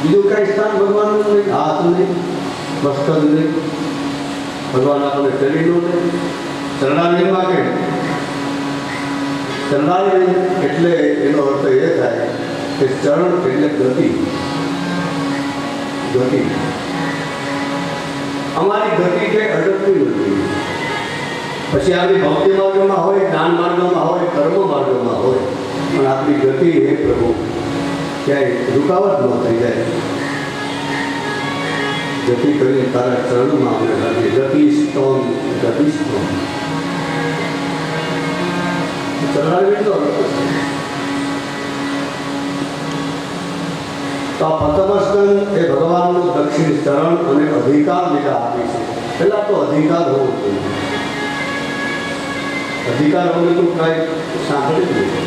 બીજું કઈ સ્થાન ભગવાનનું નહીં, હાથ નહીં, મસ્તક નહીં, ભગવાન આપણને શરીરનું નહીં. શરણાગતિમાં કે શરણાગતિ એટલે એનો અર્થ એ થાય કે ચરણ એટલે ગતિ. ગતિ અમારી ગતિ કે અડકતી નથી. પછી આપણી ભક્તિ માર્ગમાં હોય, જ્ઞાન માર્ગમાં હોય, કર્મ માર્ગમાં હોય, પણ આપણી ગતિ એ પ્રભુ ક્યાંય રૂકાવટ ન થઈ જાય. ગતિ કરી તારા ચરણમાં અમને લાગે. ગતિ સ્તોમ, ગતિ સ્તોમ ચરણાવી તો આ પતમસ્કંદ એ ભગવાનનું દક્ષિણ ચરણ અને અધિકાર લીધા આપી છે. પહેલા તો અધિકાર હોવો જોઈએ. અધિકાર વગર તો કાંઈ સાંભળી નહીં.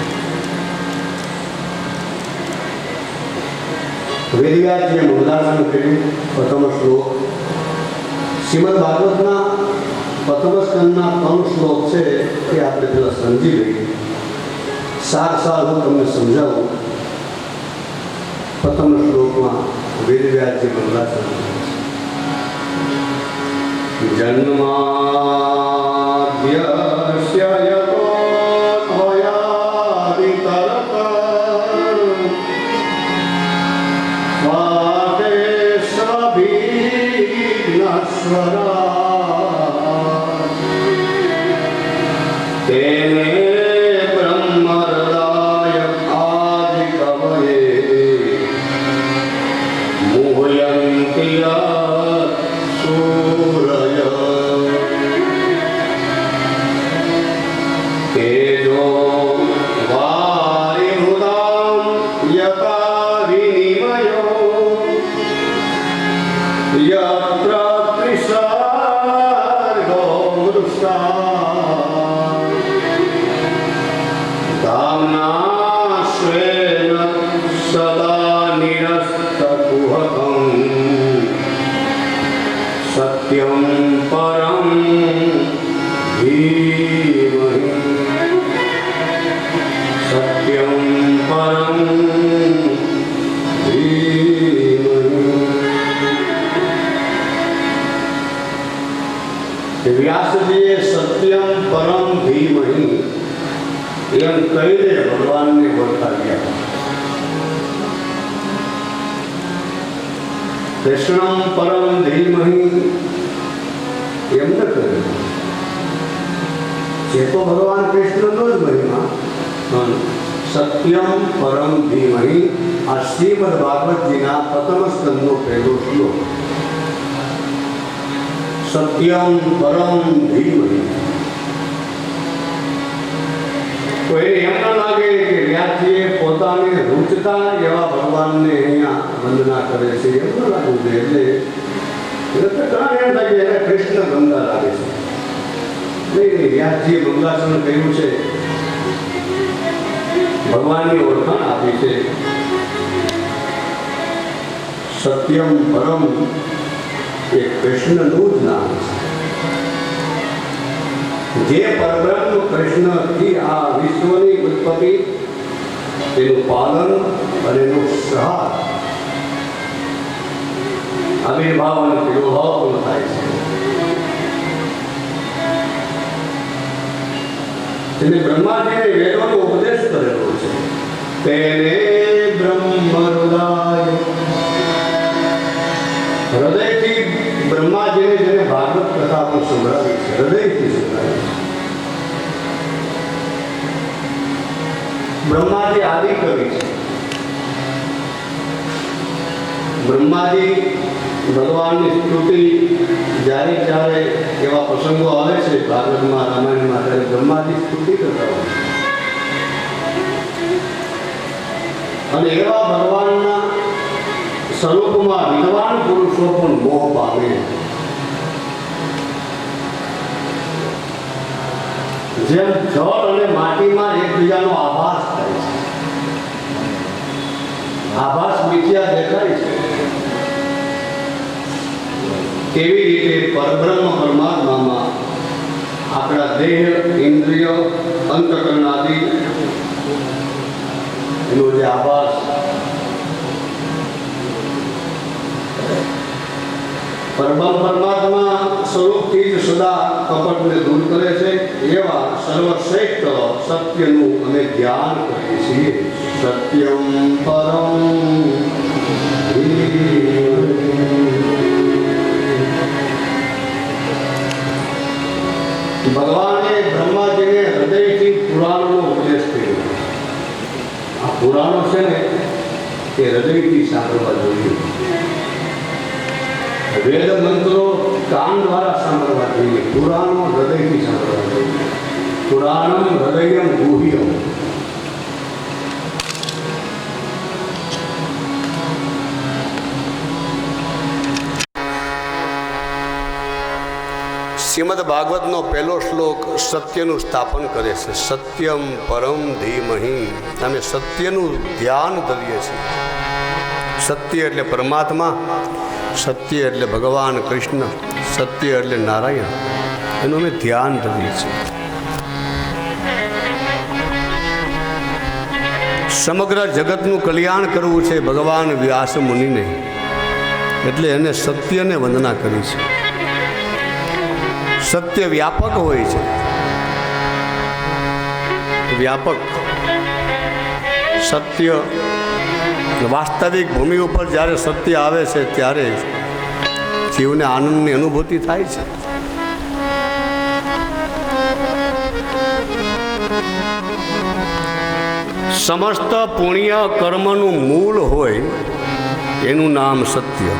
વેદવ્યાસજીએ મંગલાચરણ કર્યું. પ્રથમ શ્લોક શ્રીમદ ભાગવતના પ્રથમ સ્કંદના 3 શ્લોક છે એ આપણે પેલા સમજી લઈએ. સાર હું તમને સમજાવું. પ્રથમ શ્લોકમાં વેદવ્યાસજી મંગલાચરણ જન્માદ્યસ્ય સત્યમ પરમ ધીમહિ. સત્યમ પરમ ધીમહિ. વ્યાસજીએ સત્યમ પરમ ધીમહિ એમ કહીને ભગવાનને ઓળખાવ્યા. કૃષ્ણમ પરમ ધીમહિ એમ ન કહ્યું. છે તો ભગવાન કૃષ્ણનો જ મહિમા. સત્યમ પરમ ધીમહિ આ શ્રીમદ ભાગવતજીના પ્રથમ સ્કંદનો પહેલો શ્લોક. સત્યમ પરમ ધીમહિ. તો એને એમ ન લાગે કે વ્યાસજીએ પોતાને રૂચતા એવા ભગવાનને અહીંયા વંદના કરે છે, એમ ન લાગવું જોઈએ. એટલે ઘણા એમ થાય કે એને કૃષ્ણ ગંગા લાગે છે. નહીં, વ્યાસજીએ મંગલાચરણ કર્યું છે, ભગવાનની ઓળખાણ આપી છે. સત્યમ પરમ એ કૃષ્ણનું જ નામ છે. જે પરબ્રહ્મ કૃષ્ણથી આ વિશ્વની ઉત્પત્તિ, એનું પાલન અને એનું સહાર, આવિર્ભાવ અને તિરોભાવ પણ થાય છે. તેને બ્રહ્માજીને વેદોનો ઉપદેશ કરેલો છે. તેને બ્રહ્મ હૃદયથી બ્રહ્માજીને જેને ભાગવત કથા પણ સંભળાવી છે, હૃદયથી સંભળાવી છે. બ્રહ્માજી આદિ કવિ છે. બ્રહ્માજી ભગવાનની સ્તુતિ જ્યારે જ્યારે એવા પ્રસંગો આવે છે ભાગવતમાં, રામાયણમાં, ત્યારે બ્રહ્માજી સ્તુતિ કરતા હોય. અને એવા ભગવાનના સ્વરૂપમાં વિદ્વાન પુરુષો પણ મોહ પામે. જેમ જળ અને માટીમાં એકબીજાનો આભાસ થાય છે, આભાસ મિથ્યા દેખાય છે, કેવી રીતે પરબ્રહ્મ પરમાત્મામાં આપણા દેહ, ઇન્દ્રિયો, અંતકરણ આદિ એનો જે આભાસ પરમ પરમાત્મા સ્વરૂપથી જ સદા કપટને દૂર કરે છે એવા સર્વશ્રેષ્ઠ સત્યનું અમે ધ્યાન કરીએ છીએ. સત્યમ પરમ ભગવાને બ્રહ્માજીને હૃદયથી પુરાણોનો ઉપદેશ કર્યો. આ પુરાણો છે ને એ હૃદયથી સાંભળવા જોઈએ. વેદ મંત્રો કાન દ્વારા સાંભળવા જોઈએ, પુરાણો હૃદયથી સાંભળવા જોઈએ. પુરાણમ હૃદયમ ગુહ્યમ. શ્રીમદ ભાગવતનો પહેલો શ્લોક સત્યનું સ્થાપન કરે છે. સત્યમ પરમ ધીમહિ. અમે સત્યનું ધ્યાન ધરીએ છીએ. સત્ય એટલે પરમાત્મા, સત્ય એટલે ભગવાન કૃષ્ણ, સત્ય એટલે નારાયણ. એનું અમે ધ્યાન ધરીએ છીએ. સમગ્ર જગતનું કલ્યાણ કરવું છે ભગવાન વ્યાસ મુનિને, એટલે એને સત્યને વંદના કરી છે. સત્ય વ્યાપક હોય છે. વ્યાપક સત્ય વાસ્તવિક ભૂમિ ઉપર જ્યારે સત્ય આવે છે ત્યારે જીવને આનંદની અનુભૂતિ થાય છે. સમસ્ત પુણ્ય કર્મનું મૂળ હોય એનું નામ સત્ય.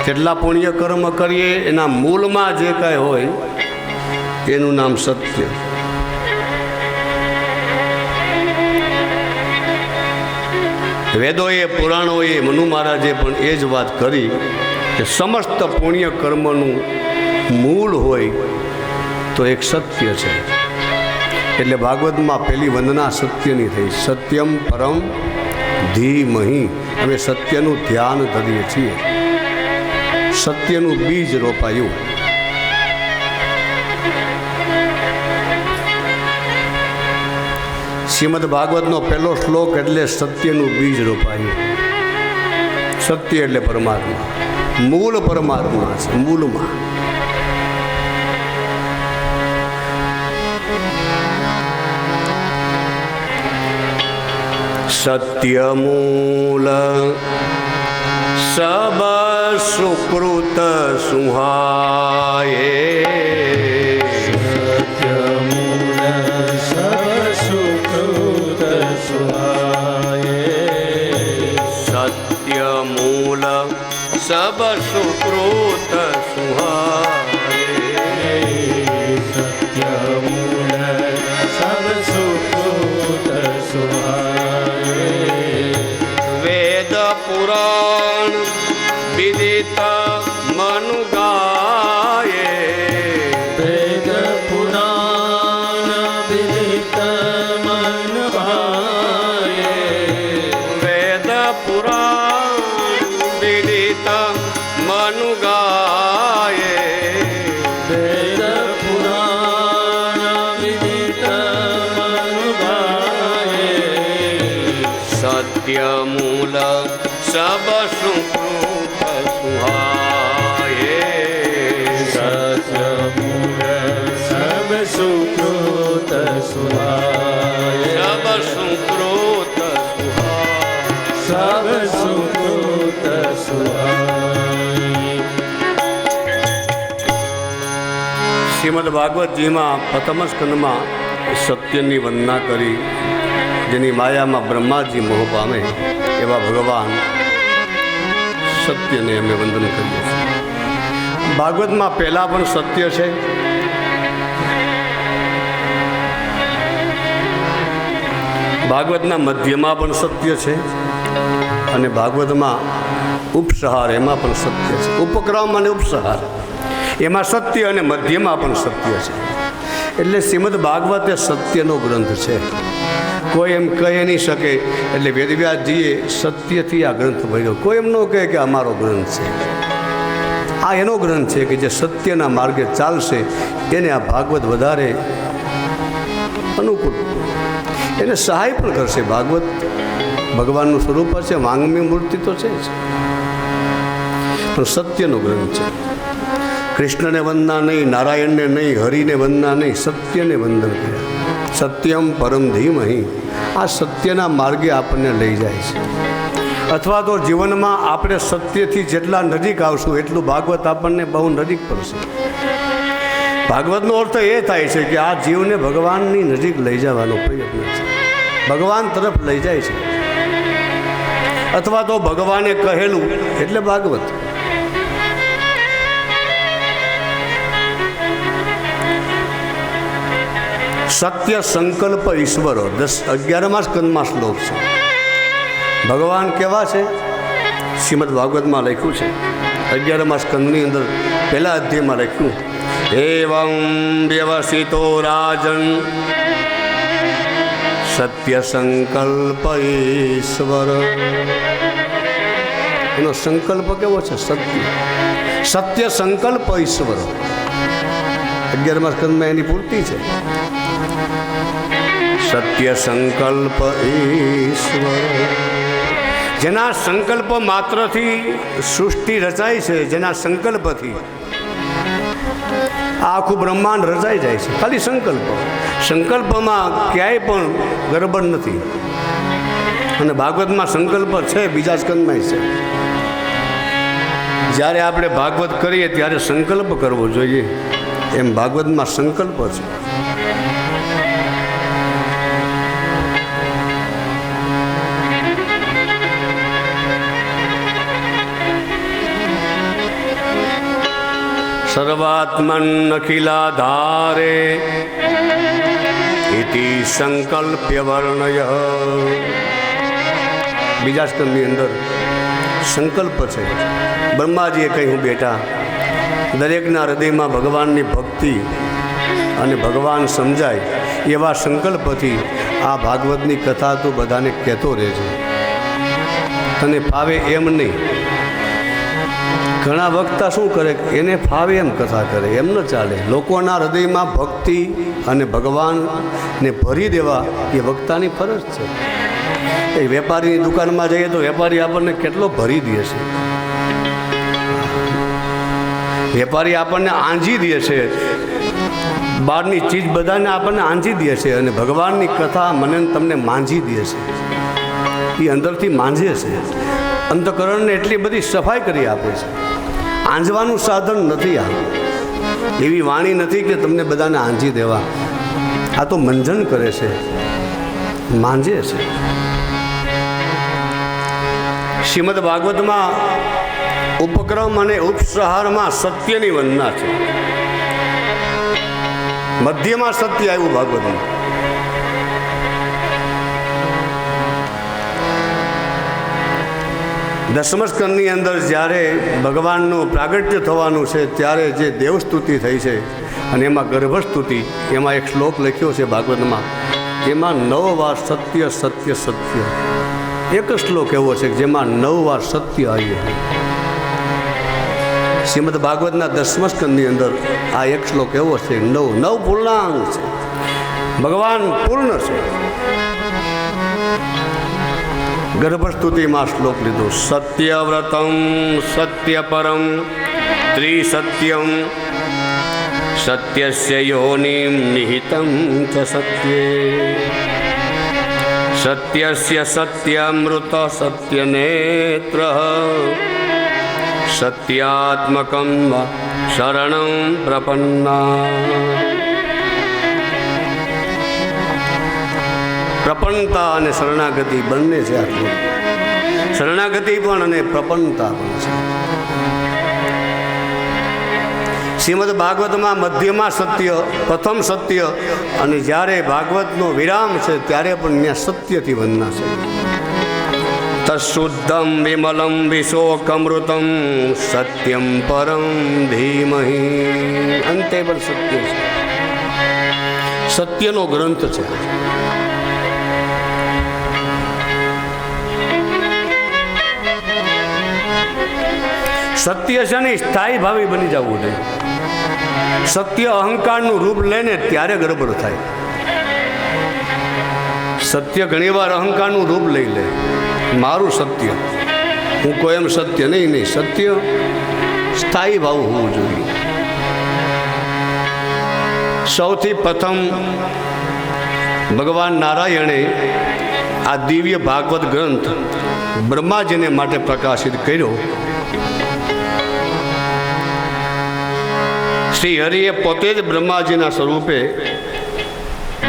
જેટલા પુણ્ય કર્મ કરીએ એના મૂળમાં જે કાંઈ હોય એનું નામ સત્ય. વેદોએ પુરાણોએ મનુ મહારાજે પણ એ જ વાત કરી કે સમસ્ત પુણ્ય કર્મનું મૂળ હોય તો એક સત્ય છે. એટલે ભાગવતમાં પહેલી વંદના સત્યની થઈ. સત્યમ પરમ ધીમહિ. અમે સત્યનું ધ્યાન ધરીએ છીએ. સત્યનું બીજ રોપાયું. શ્રીમદ ભાગવતનો પહેલો શ્લોક એટલે સત્યનું બીજ રોપાયું. સત્ય એટલે પરમાત્મા, મૂળ પરમાત્મા છે. મૂળમાં સત્યમૂલ સબ સુકૃત સુહાયે. સત્યમૂલ સબ સુકૃત સુહાયે. સત્યમૂલ સબ સુકૃત સુહાયે. સત્યમૂલ સબ સુકૃત સુહાયે. વેદ પુરાણ વિદિત મનુ ગાયે. વેદ પુરાણ વિદિત મન ગાયે. વેદ પુરાણ વિદિત મનુ ગાયે. વેદ પુરાણ વિદિત મન ગાયે. સત્યમૂલ સબ સુકૃત સુહાયે. સત્યમૂલ સબ સુકૃત સુહાય. સબ સુકૃત સુહાય. સબ સુકૃત સુહાય. શ્રીમદ ભાગવતજીમાં પ્રથમ સ્કંદમાં સત્યની વંદના કરી, જેની માયામાં બ્રહ્માજી મોહ પામે એવા ભગવાન સત્યને અમે વંદન કરીએ છીએ. ભાગવતમાં પહેલાં પણ સત્ય છે, ભાગવતના મધ્યમાં પણ સત્ય છે, અને ભાગવતમાં ઉપસહાર એમાં પણ સત્ય છે. ઉપક્રમ અને ઉપસહાર એમાં સત્ય અને મધ્યમાં પણ સત્ય છે. એટલે શ્રીમદ ભાગવત એ સત્યનો ગ્રંથ છે. કોઈ એમ કહી નહીં શકે. એટલે વેદવ્યાસજીએ સત્યથી આ ગ્રંથ ભર્યો. કોઈ એમ ન કહે કે અમારો ગ્રંથ છે. આ એનો ગ્રંથ છે કે જે સત્યના માર્ગે ચાલશે એને આ ભાગવત વધારે અનુકૂળ, એને સહાય પણ કરશે. ભાગવત ભગવાનનું સ્વરૂપ છે, વાંગ્મય મૂર્તિ તો છે જ. પણ સત્યનો ગ્રંથ છે. કૃષ્ણને વંદના નહીં, નારાયણને નહીં, હરિને વંદના નહીં, સત્યને વંદન કર્યા. સત્યમ પરમ ધીમહિ. આ સત્યના માર્ગે આપણને લઈ જાય છે. અથવા તો જીવનમાં આપણે સત્યથી જેટલા નજીક આવશું એટલું ભાગવત આપણને બહુ નજીક પડશે. ભાગવતનો અર્થ એ થાય છે કે આ જીવને ભગવાનની નજીક લઈ જવાનો પ્રયત્ન છે, ભગવાન તરફ લઈ જાય છે. અથવા તો ભગવાને કહેલું એટલે ભાગવત. સત્ય સંકલ્પ ઈશ્વરો 11મા સ્કંદમાં શ્લોક છે. ભગવાન કેવા છે? શ્રીમદ ભાગવતમાં લખ્યું છે 11મા સ્કંદની અંદર પહેલા અધ્યાયમાં લખ્યું, એવં વ્યવસિતો રાજન સત્ય સંકલ્પ ઈશ્વર. એનો સંકલ્પ કેવો છે? સત્ય સંકલ્પ ઈશ્વર. 11મા સ્કંદમાં એની પૂર્તિ છે. સત્ય સંકલ્પ ઈશ્વર. જેના સંકલ્પ માત્રથી સૃષ્ટિ રચાય છે, જેના સંકલ્પથી આ આખું બ્રહ્માંડ રચાઈ જાય છે. ખાલી સંકલ્પ. સંકલ્પમાં ક્યાંય પણ ગડબડ નથી. અને ભાગવતમાં સંકલ્પ છે, બીજા સ્કંદમાં છે. જ્યારે આપણે ભાગવત કરીએ ત્યારે સંકલ્પ કરવો જોઈએ, એમ ભાગવતમાં સંકલ્પ છે. સર્વાત્મન અખિલાધારે ઇતિ સંકલ્પ્ય વર્ણય. બીજા સ્કંદની અંદર સંકલ્પ છે. બ્રહ્માજીએ કહ્યું, બેટા દરેકના હૃદયમાં ભગવાનની ભક્તિ અને ભગવાન સમજાય એવા સંકલ્પથી આ ભાગવતની કથા તું બધાને કહેતો રહેજે. તને ફાવે એમ નહીં. ઘણા વક્તા શું કરે? એને ફાવે એમ કથા કરે, એમ ન ચાલે. લોકોના હૃદયમાં ભક્તિ અને ભગવાનને ભરી દેવા એ વક્તાની ફરજ છે. એ વેપારીની દુકાનમાં જઈએ તો વેપારી આપણને કેટલો ભરી દે છે. વેપારી આપણને આંજી દે છે, બહારની ચીજ બધાને આપણને આંજી દે છે. અને ભગવાનની કથા મને તમને માંજી દે છે. એ અંદરથી માંજે છે. અંતઃકરણને એટલી બધી સફાઈ કરી આપે છે. આંજવાનું સાધન નથી. આ એવી વાણી નથી કે તમને બધાને આંજી દેવા. આ તો મંજન કરે છે, માંજે છે. શ્રીમદ ભાગવતમાં ઉપક્રમ અને ઉપસંહારમાં સત્યની વંદના છે. મધ્યમાં સત્ય આવ્યું ભાગવતમાં. દસમ સ્કંદની અંદર જ્યારે ભગવાનનું પ્રાગટ્ય થવાનું છે ત્યારે જે દેવસ્તુતિ થઈ છે અને એમાં ગર્ભસ્તુતિ, એમાં એક શ્લોક લખ્યો છે ભાગવતમાં. એમાં 9 વાર સત્ય સત્ય સત્ય. એક શ્લોક એવો છે જેમાં 9 વાર સત્ય આવ્યું. શ્રીમદ ભાગવતના 10મા સ્કંદની અંદર આ એક શ્લોક એવો છે. 9 પૂર્ણાંક છે. ભગવાન પૂર્ણ છે. ગર્ભસ્તુતિમાં શ્લોક લીધો. સત્યવ્રતમ સત્યપરમ ત્રિસત્યમ સત્યસ્ય યોનિમ નિહિતમ ચ સત્યે સત્યસ્ય સત્યમૃત સત્યનેત્ર સત્યાત્મકમ શરણં પ્રપન્ના. પ્રપન્નતા અને શરણાગતિ બંને છે. આટલું શરણાગતિ પણ અને પ્રપન્નતા પણ છે. શ્રીમદ ભાગવતમાં મધ્યમાં સત્ય, પ્રથમ સત્ય, અને જ્યારે ભાગવતનો વિરામ છે ત્યારે પણ ત્યાં સત્યથી વંદના છે. તશુદ્ધમ વિમલમ વિશોકમૃતમ સત્યમ પરમ ધીમહિ. અંતે પણ સત્ય છે. સત્યનો ગ્રંથ છે. સત્ય છે ને સ્થાયી ભાવી બની જવું જોઈએ. સત્ય અહંકારનું રૂપ લઈને ત્યારે ગડબડ થાય. સત્ય ઘણીવાર અહંકારનું રૂપ લઈ લે. મારું સત્ય, હું કોઈ એમ સત્ય નહીં. સત્ય સ્થાયી ભાવ હોવું જોઈએ. સૌથી પ્રથમ ભગવાન નારાયણે આ દિવ્ય ભાગવત ગ્રંથ બ્રહ્માજીને માટે પ્રકાશિત કર્યો. શ્રી હરિએ પોતે જ બ્રહ્માજીના સ્વરૂપે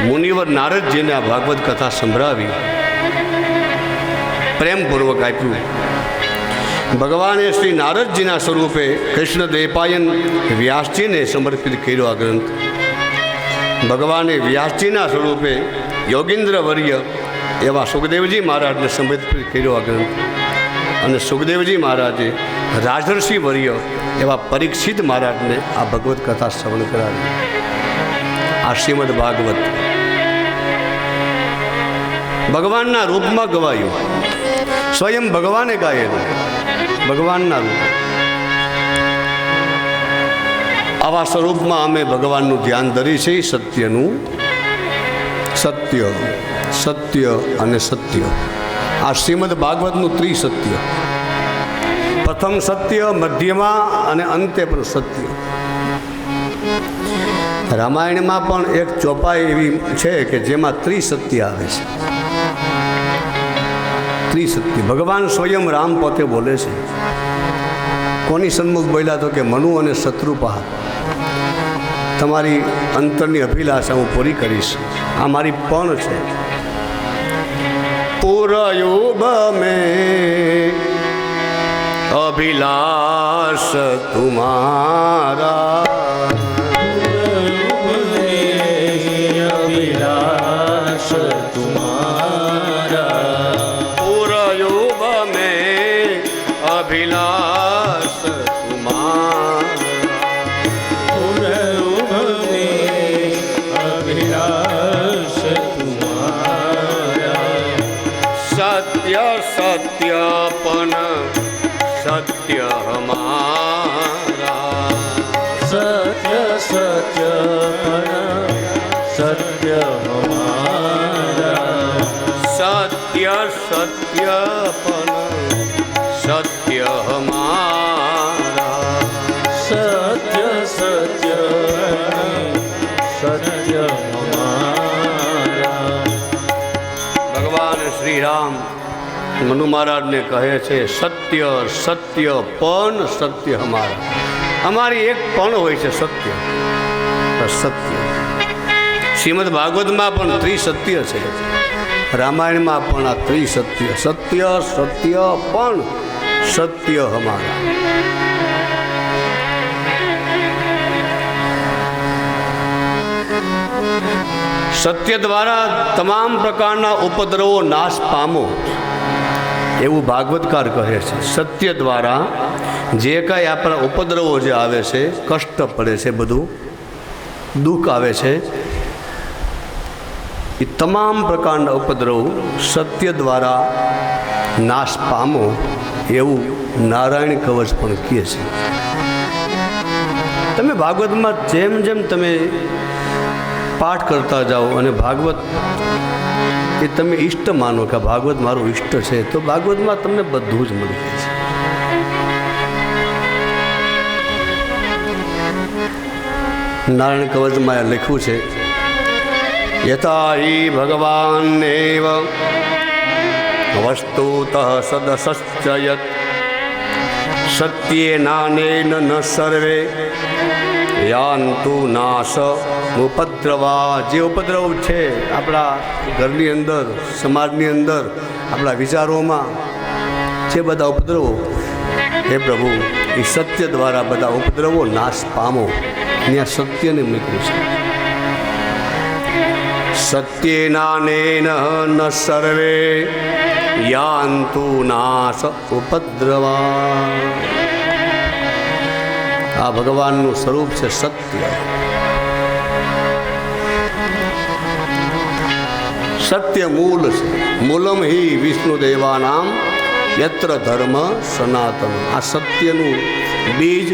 મુનિવર નારદજીને આ ભાગવત કથા સંભળાવી, પ્રેમપૂર્વક આપ્યું. ભગવાને શ્રી નારદજીના સ્વરૂપે કૃષ્ણ દ્વૈપાયન વ્યાસજીને સમર્પિત કર્યો આ ગ્રંથ. ભગવાને વ્યાસજીના સ્વરૂપે યોગીન્દ્ર વર્ય એવા સુખદેવજી મહારાજને સમર્પિત કર્યો આ ગ્રંથ. અને સુખદેવજી મહારાજે રાજર્ષિ વર્ય એવા પરીક્ષિત મહારાજને આ ભગવત કથા શ્રવણ કરાવી. આ શ્રીમદ ભાગવત ભગવાનના રૂપમાં ગવાયું, સ્વયં ભગવાને ગાયેલું, ભગવાનના રૂપ. આવા સ્વરૂપમાં અમે ભગવાનનું ધ્યાન ધરી છે. સત્યનું સત્ય, સત્ય અને સત્ય, આ શ્રીમદ ભાગવતનું ત્રિસત્ય. પ્રથમ સત્ય, મધ્યમાં અને અંતે પણ સત્ય. રામાયણમાં પણ એક ચોપાઈ એવી છે કે જેમાં ત્રિસત્ય આવે છે. ત્રિસત્ય ભગવાન સ્વયં રામ પોતે બોલે છે. કોની સન્મુખ બોલ્યા તો કે મનુ અને શત્રુપા, તમારી અંતરની અભિલાષા હું પૂરી કરીશ. આ મારી પણ છે. પૂરયુગ મેં અભિલાષ તુમારા, અભિલાષ તુમારા, પૂરયુગ મેં અભિલાષ सत्यपन सत्य हमारा, सत्य सत्यपन सत्य हमारा, सत्य सत्यपन सत्य हमारा, सत्य सत्यपन सत्य हमारा. भगवान श्री राम મનુ મહારાજને કહે છે સત્ય સત્ય પણ સત્ય હમારા. અમારી એક પણ હોય છે સત્ય, સત્ય. શ્રીમદ ભાગવતમાં પણ ત્રિસત્ય છે. રામાયણમાં પણ આ ત્રિસત્ય, સત્ય સત્ય પણ સત્ય હમારા. સત્ય દ્વારા તમામ પ્રકારના ઉપદ્રવો નાશ પામો એવું ભાગવતકાર કહે છે. સત્ય દ્વારા જે કાંઈ આપણા ઉપદ્રવો જે આવે છે, કષ્ટ પડે છે, બધું દુઃખ આવે છે, એ તમામ પ્રકારના ઉપદ્રવો સત્ય દ્વારા નાશ પામો એવું નારાયણ કવચ પણ કહે છે. તમે ભાગવતમાં જેમ જેમ તમે પાઠ કરતા જાઓ અને ભાગવત એ તમે ઈષ્ટ માનો કે ભાગવત મારું ઈષ્ટ છે, તો ભાગવતમાં તમને બધું જ મળી જાય છે. નારાયણ કવચમાં લખ્યું છે યથા હિ ભગવાન એવ વસ્તુતઃ સદસશ્ચયત સત્યે નાનેન ન સર્વે યાંતુ નાશ ઉપદ્રવા. જે ઉપદ્રવ છે આપણા ઘરની અંદર, સમાજની અંદર, આપણા વિચારોમાં જે બધા ઉપદ્રવો, હે પ્રભુ એ સત્ય દ્વારા બધા ઉપદ્રવો નાશ પામો. ત્યાં સત્યને મૂક્યું છે. સત્યેનાનેન ન સર્વે યાંતુ નાશ ઉપદ્રવા. આ ભગવાનનું સ્વરૂપ છે સત્ય. સત્ય મૂળ છે. મૂલમ હિ વિષ્ણુદેવાનામ યત્ર ધર્મ સનાતન. આ સત્યનું બીજ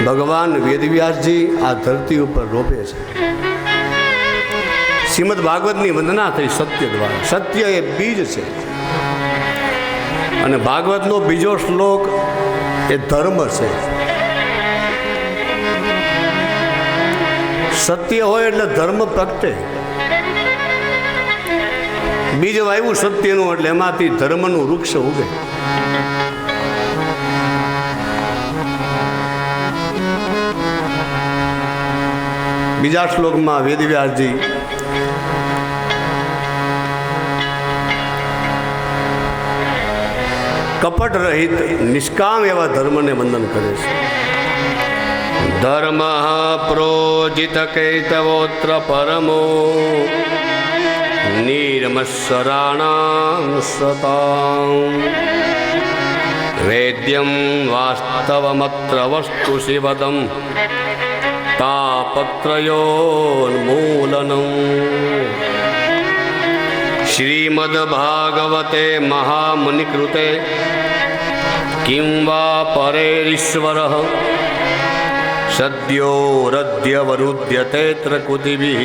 ભગવાન વેદવ્યાસજી આ ધરતી ઉપર રોપે છે. શ્રીમદ ભાગવતની વંદના થઈ સત્ય દ્વારા. સત્ય એ બીજ છે અને ભાગવતનો બીજો શ્લોક એ ધર્મ છે. સત્ય હોય એટલે ધર્મ પ્રગટે. બીજ વાવ્યું સત્યનું એટલે એમાંથી ધર્મનું વૃક્ષ ઉગે. બીજા શ્લોકમાં વેદવ્યાસજી કપટ રહિત નિષ્કામ એવા ધર્મને વંદન કરે છે. ધર્મ પ્રોજિત કૈતવોત્ર પરમો નિર્મત્સરાણામ સતામ વેદ્યમ વાસ્તવમત્ર વસ્તુ શિવદમ તાપત્રયોન્મૂલનમ. શ્રીમદ્ભાગવતે મહામુનિકૃતે કિં વા પરેરીશ્વરઃ સદ્યોરદ્યવરુધ્યતેત્ર કુતિભિઃ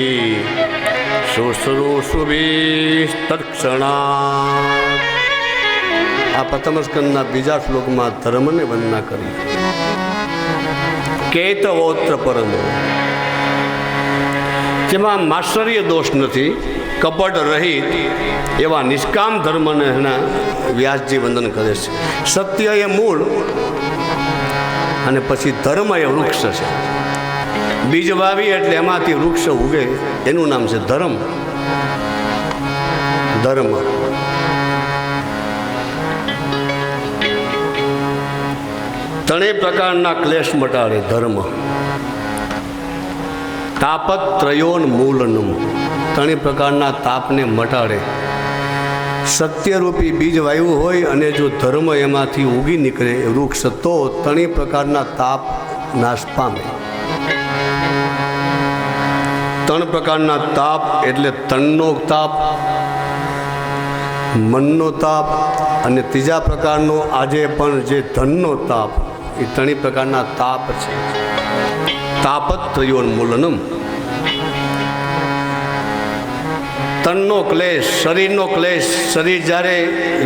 શુશ્રૂષુભિસ્તત્ક્ષણાત્. આ પ્રથમ સ્કંદના બીજા શ્લોકમાં ધર્મને વંદના કરી. કૈતવોત્ર પરમો, જેમાં માત્સર્ય દોષ નથી, કપટ રહિત એવા નિષ્કામ ધર્મને એના વ્યાસજી વંદન કરે છે. સત્ય એ મૂળ અને પછી ધર્મ એ વૃક્ષ છે. બીજ વાવી એટલે એમાંથી વૃક્ષ ઉગે, એનું નામ છે ધર્મ. ધર્મ ત્રણેય પ્રકારના ક્લેશ મટાડે ધર્મ. તાપત્રયોન્મૂલનમ, ત્રણેય પ્રકારના તાપને મટાડે. સત્યરૂપી બીજ વાવ્યું હોય અને જો ધર્મ એમાંથી ઉગી નીકળે વૃક્ષ, તો ત્રણેય પ્રકારના તાપ નાશ પામે. ત્રણ પ્રકારના તાપ એટલે તનનો તાપ, મનનો તાપ અને ત્રીજા પ્રકારનો આજે પણ જે ધનનો તાપ, એ ત્રણેય પ્રકારના તાપ છે. તાપત્રયોન્મૂલનમ. તનનો ક્લેશ, શરીરનો ક્લેશ. શરીર જ્યારે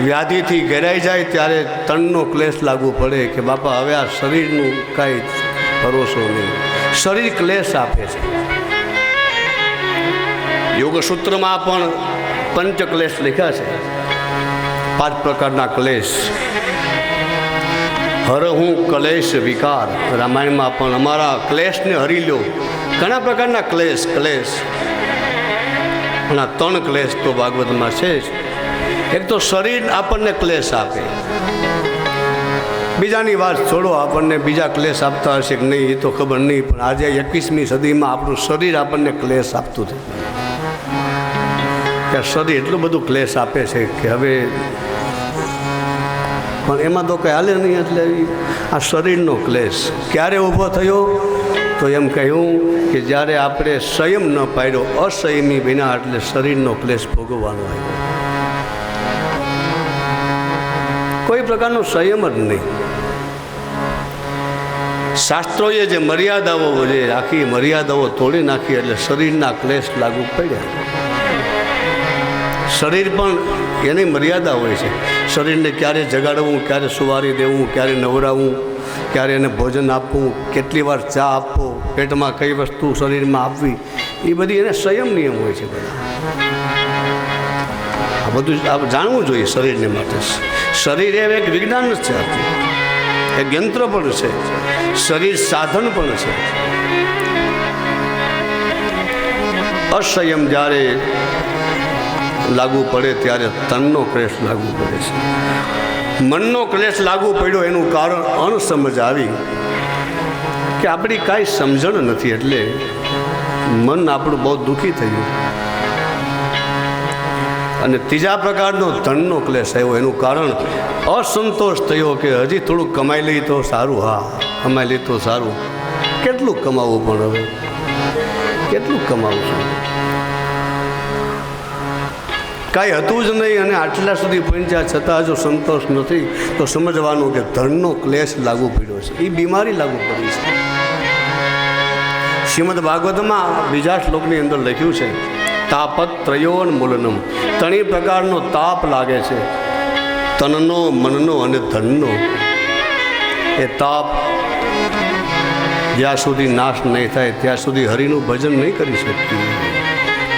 વ્યાધિથી ઘેરાઈ જાય ત્યારે તનનો ક્લેશ લાગુ પડે કે બાપા હવે આ શરીરનું કાંઈ ભરોસો નહીં. શરીર ક્લેશ આપે છે. યોગસૂત્રમાં પણ પંચ ક્લેશ લખ્યા છે, 5 પ્રકારના ક્લેશ. હરહું ક્લેશ વિકાર, રામાયણમાં પણ અમારા ક્લેશને હરી લો. ઘણા પ્રકારના ક્લેશ. પણ આ 3 ક્લેશ તો ભાગવતમાં છે જ. એક તો શરીર આપણને ક્લેશ આપે. બીજાની વાત છોડો, આપણને બીજા ક્લેશ આપતા હશે કે નહીં એ તો ખબર નહીં, પણ આજે 21મી સદીમાં આપણું શરીર આપણને ક્લેશ આપતું હતું. કે શરીર એટલું બધું ક્લેશ આપે છે કે હવે પણ એમાં તો કંઈ હાલે નહીં. એટલે આ શરીરનો ક્લેશ ક્યારે ઊભો થયો તો એમ કહ્યું કે જ્યારે આપણે સંયમ ન પાડ્યો, અસંયમી વિના, એટલે શરીરનો ક્લેશ ભોગવવાનો આવ્યો. કોઈ પ્રકારનો સંયમ જ નહીં. શાસ્ત્રોએ જે મર્યાદાઓ જે આખી મર્યાદાઓ તોડી નાખી એટલે શરીરના ક્લેશ લાગુ પડ્યા. શરીર પણ એની મર્યાદા હોય છે. શરીરને ક્યારે જગાડવું, ક્યારે સુવારી દેવું, ક્યારે નવરાવવું, ક્યારે એને ભોજન આપવું, કેટલી વાર ચા આપવો, પેટમાં કઈ વસ્તુ શરીરમાં આપવી, એ બધી એને સંયમ નિયમ હોય છે. બધા આ બધું જાણવું જોઈએ શરીરને માટે. શરીર એ એક વિજ્ઞાન જ છે, એક યંત્ર પણ છે. શરીર સાધન પણ છે. અસંયમ જ્યારે લાગુ પડે ત્યારે તનનો ક્લેશ લાગુ પડે છે. મનનો ક્લેશ લાગુ પડ્યો એનું કારણ અણસમજ આવી કે આપણી કાંઈ સમજણ નથી, એટલે મન આપણું બહુ દુઃખી થયું. અને ત્રીજા પ્રકારનો ધનનો ક્લેશ આવ્યો, એનું કારણ અસંતોષ થયો કે હજી થોડુંક કમાઈ લઈ તો સારું. હા, કમાઈ લઈ તો સારું. કેટલું કમાવું, પણ હવે કેટલું કમાવું છું, કાંઈ હતું જ નહીં અને આટલા સુધી પહોંચ્યા છતાં જો સંતોષ નથી તો સમજવાનું કે ધનનો ક્લેશ લાગુ પડ્યો છે. એ બીમારી લાગુ પડી છે. શ્રીમદ ભાગવતમાં બીજા શ્લોકની અંદર લખ્યું છે તાપત્રયોન્મૂલનમ. 3 પ્રકારનો તાપ લાગે છે, તનનો, મનનો અને ધનનો. એ તાપ જ્યાં સુધી નાશ નહીં થાય ત્યાં સુધી હરિનું ભજન નહીં કરી શકીએ.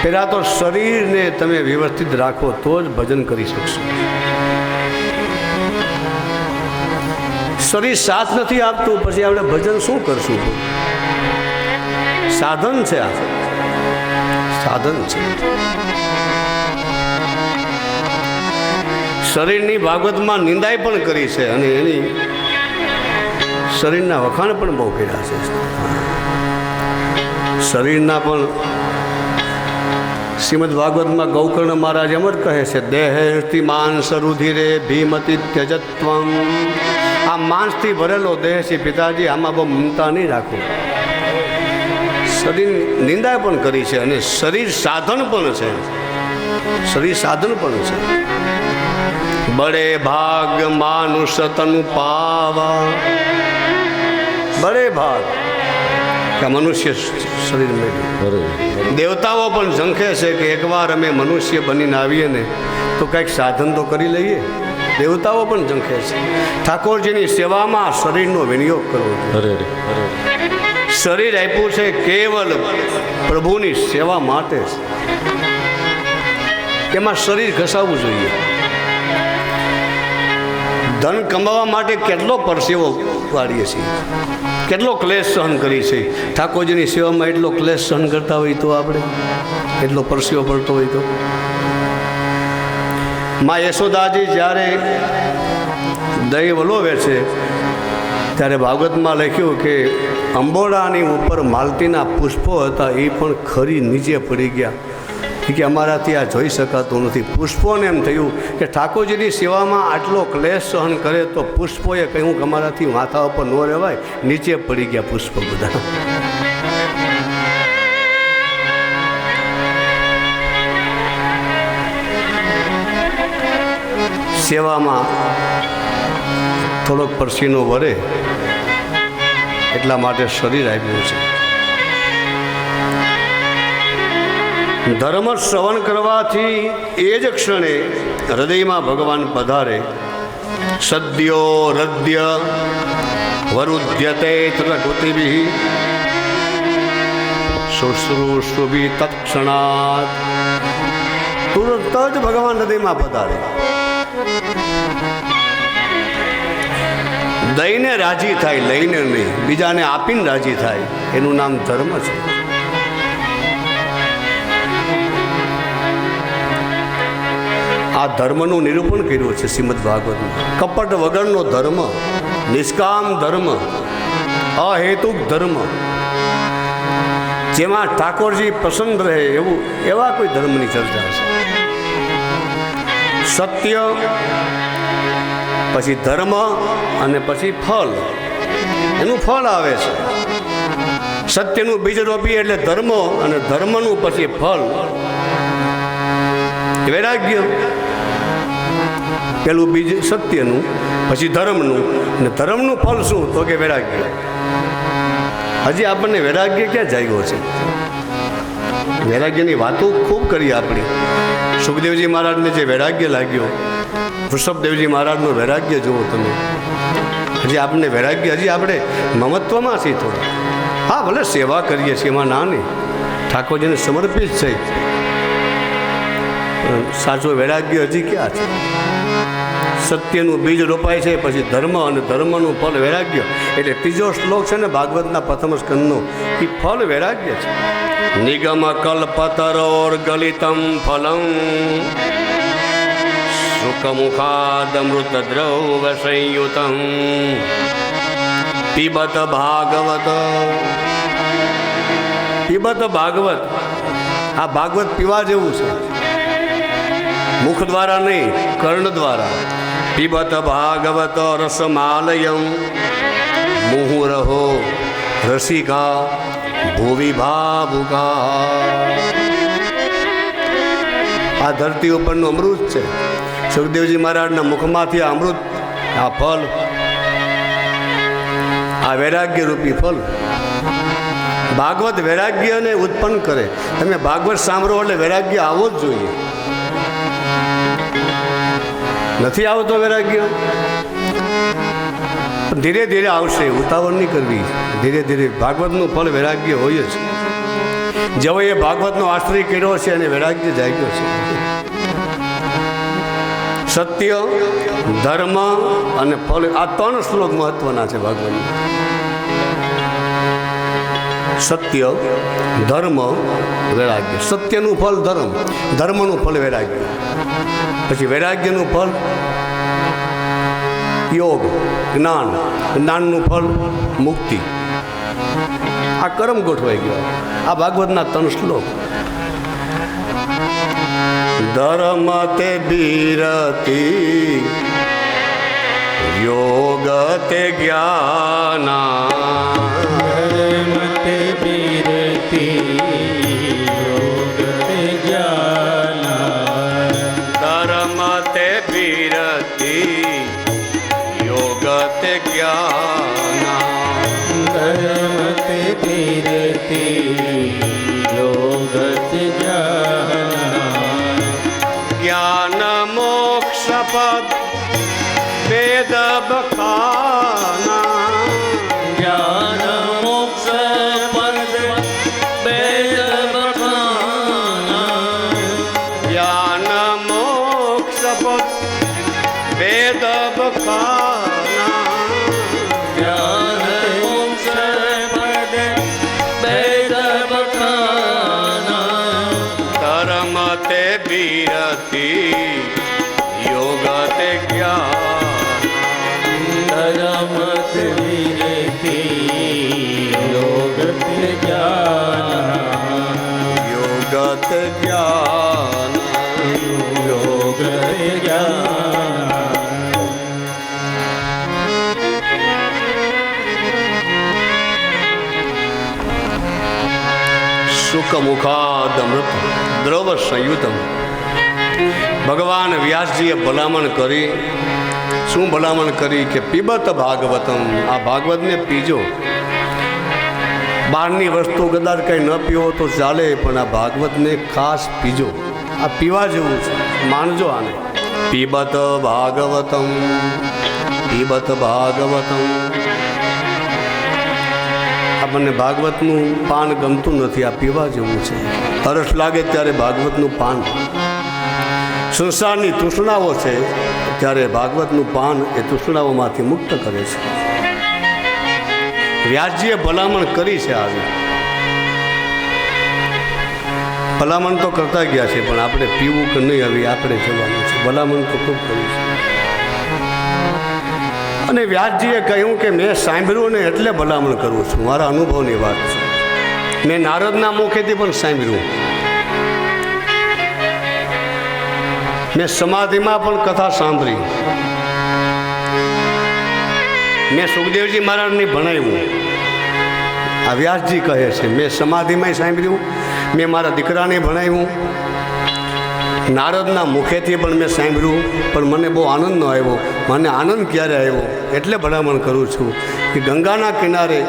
પહેલાં તો શરીરને તમે વ્યવસ્થિત રાખો તો જ ભજન કરી શકશો. શરીર સાથ નથી આપતું પછી આપણે ભજન શું કરશું? સાધન છે, આ સાધન છે. શરીરની ભાગવતમાં નિંદાઈ પણ કરી છે અને એની શરીરના વખાણ પણ બહુ કર્યા છે. શરીરના પણ શ્રીમદ ભાગવતમાં ગૌકર્ણ મહારાજ એમ જ કહે છે, દેહેર્તિ માંસ રુધિરે ભીમતિ ત્યજત્વમ. આ માંસથી ભરેલો દેહ છે પિતાજી, આમાં બહુ મમતા નહીં રાખો. શરીર નિંદા પણ કરી છે અને શરીર સાધન પણ છે. શરીર સાધન પણ છે. બડે ભાગ માનુષ તનુ પાવા. બડે ભાગ કે મનુષ્ય શરીર મેળવ્યું. દેવતાઓ પણ ઝંખે છે કે એકવાર અમે મનુષ્ય બનીને આવીએ ને તો કંઈક સાધન તો કરી લઈએ. દેવતાઓ પણ ઝંખે છે. ઠાકોરજીની સેવામાં શરીરનો વિનિયોગ કરવો. શરીર આપ્યું છે કેવલ પ્રભુની સેવા માટે. એમાં શરીર ઘસાવવું જોઈએ. ધન કમાવા માટે કેટલો પરસેવો વાળીએ છીએ, કેટલો ક્લેશ સહન કરીએ છીએ. ઠાકોરજીની સેવામાં એટલો ક્લેશ સહન કરતા હોય તો આપણે એટલો પરસેવો પડતો હોય તો. મા યશોદાજી જ્યારે દહીં વલોવે છે ત્યારે ભાગવતમાં લખ્યું કે અંબોડાની ઉપર માલતીના પુષ્પો હતા, એ પણ ખરી નીચે પડી ગયા કે અમારાથી આ જોઈ શકાતું નથી. પુષ્પોને એમ થયું કે ઠાકોરજીની સેવામાં આટલો ક્લેશ સહન કરે તો પુષ્પોએ કહ્યું કે અમારાથી માથા ઉપર ન રહેવાય, નીચે પડી ગયા પુષ્પો બધા. સેવામાં થોડોક પરસીનો વરે એટલા માટે શરીર આપ્યું છે. ધર્મ શ્રવણ કરવાથી એ જ ક્ષણે હૃદયમાં ભગવાન પધારે. સદ્યો હૃદય વરુધ્યતે ત્રગતિભિ શુશ્રૂષુભિ તત્ક્ષણાત. તુરંત જ ભગવાન હૃદયમાં પધારે. દઈને રાજી થાય, લઈને નહીં, બીજાને આપીને રાજી થાય. એનું નામ ધર્મ છે. આ ધર્મનું નિરૂપણ કર્યું છે શ્રીમદ ભાગવતમાં. કપટ વગરનો ધર્મ, નિષ્કામ ધર્મ, અહેતુક ધર્મ, જેમાં ઠાકોરજી પસંદ રહે એવું એવા કોઈ ધર્મની ચર્ચા છે. સત્ય પછી ધર્મ અને પછી ફળ. એનું ફળ આવે છે. સત્યનું બીજ રોપીએ એટલે ધર્મ, અને ધર્મનું પછી ફળ વૈરાગ્ય. પેલું બીજ સત્યનું, પછી ધર્મનું, અને ધર્મનું ફળ શું તો કે વૈરાગ્ય. હજી આપણને વૈરાગ્ય ક્યાં જાગ્યો છે? વૈરાગ્યની વાતો ખૂબ કરી આપણી. સુખદેવજી મહારાજને જે વૈરાગ્ય લાગ્યો, વૃષભદેવજી મહારાજનું વૈરાગ્ય જુઓ તમે. હજી આપણને વૈરાગ્ય, હજી આપણે મમત્વમાં છીએ થોડા. હા, ભલે સેવા કરીએ છીએ, એમાં ના નહીં, ઠાકોરજીને સમર્પિત છે. સાચો વૈરાગ્ય હજી ક્યાં છે? સત્યનું બીજ રોપાય છે, પછી ધર્મ, અને ધર્મનું ફળ વૈરાગ્ય. એટલે ત્રીજો શ્લોક છે ને ભાગવતના પ્રથમ સ્કંદનો, એ ફળ વૈરાગ્ય છે. નિગમ કલ્પતરોર ગલિતમ ફલમ સુખમુખાદમૃત દ્રવ સંયુતમ પીબત ભાગવત. પીબત ભાગવત. આ ભાગવત પીવા જેવું છે. મુખ દ્વારા નહીં, કર્ણ દ્વારા. પીબત ભાગવત રસમાલયમ મુહુરહો રસિકા ભુવિ ભાવુકા. આ ધરતી ઉપરનું અમૃત છે. સુખદેવજી મહારાજના મુખમાંથી આ અમૃત, આ ફળ, આ વૈરાગ્ય રૂપી ફળ. ભાગવત વૈરાગ્યને ઉત્પન્ન કરે. તમે ભાગવત સાંભળો એટલે વૈરાગ્ય આવવો જ જોઈએ. નથી આવતો વૈરાગ્ય ધીરે ધીરે આવશે, ઉતાવળ નહીં કરવી. ધીરે ધીરે ભાગવતનું ફળ વૈરાગ્ય હોય જ. જેવો એ ભાગવતનો આશ્રય કર્યો છે અને વૈરાગ્ય જાગ્યો છે. સત્ય, ધર્મ અને ફળ, આ 3 શ્લોક મહત્વના છે ભાગવતના. સત્ય, ધર્મ, વૈરાગ્ય. સત્યનું ફળ ધર્મ, ધર્મનું ફળ વૈરાગ્ય, પછી વૈરાગ્યનું ફળ યોગ, જ્ઞાન, જ્ઞાનનું ફળ મુક્તિ. આ કર્મ ગોઠવાઈ ગયો. આ ભાગવતના 3 શ્લોક. ધર્મ તે બીરતી, યોગ તે જ્ઞાના. ધર્મ તે બીરતી, યોગ તે જ્ઞાના. ધર્મ તે બીરતી, યોગ તે જ્ઞાના. ધર્મ તે બીરતી, યોગ તે જ્ઞાના. જ્ઞાન મોક્ષ પદ વેદ બખાના. જ્ઞાન મોક્ષ પદ વેદ બખાના. જ્ઞાન મોક્ષ પદ વેદ બખાના. જ્ઞાન મોક્ષ પદ વેદ બખાના. ધર્મ તે બીરતી, યોગ તે જ્ઞાન. ધર્મ તે બીરતી, યોગ તે જ્ઞાન. યોગ તે જ્ઞાન. યોગ તે જ્ઞાન. સુખ મુખાદમૃત દ્રવ સંયુતમ. ભગવાન વ્યાસજીએ ભલામણ કરી. શું ભલામણ કરી? કે પીબત ભાગવતમ, આ ભાગવતને પીજો. બહારની વસ્તુ કદાચ કંઈ ન પીવો તો ચાલે, પણ આ ભાગવતને ખાસ પીજો. આ પીવા જેવું છે, માનજો આને. પીબત ભાગવતમ, પીબત ભાગવતમ. આપણને ભાગવતનું પાન ગમતું નથી, આ પીવા જેવું છે. તરસ લાગે ત્યારે ભાગવતનું પાન. સંસારની તૃષ્ણાઓ છે ત્યારે ભાગવતનું પાન એ તૃષ્ણાઓમાંથી મુક્ત કરે છે. વ્યાસજીએ ભલામણ કરી છે. આવી ભલામણ તો કરતા ગયા છે, પણ આપણે પીવું કે નહીં આવી આપણે જવાનું છે. ભલામણ તો ખૂબ કરી છે. અને વ્યાસજીએ કહ્યું કે મેં સાંભળ્યું ને એટલે ભલામણ કરું છું. મારા અનુભવની વાત છે. મેં નારદના મુખેથી પણ સાંભળ્યું. મેં સમાધિમાં પણ કથા સાંભળી. મેં સુખદેવજી મહારાજને ભણાવ્યું. આ વ્યાસજી કહે છે મેં સમાધિમાં સાંભળ્યું, મેં મારા દીકરાને ભણાવ્યું, નારદના મુખેથી પણ મેં સાંભળ્યું, પણ મને બહુ આનંદ ન આવ્યો. મને આનંદ ક્યારે આવ્યો? એટલે ભલામણ કરું છું કે ગંગાના કિનારે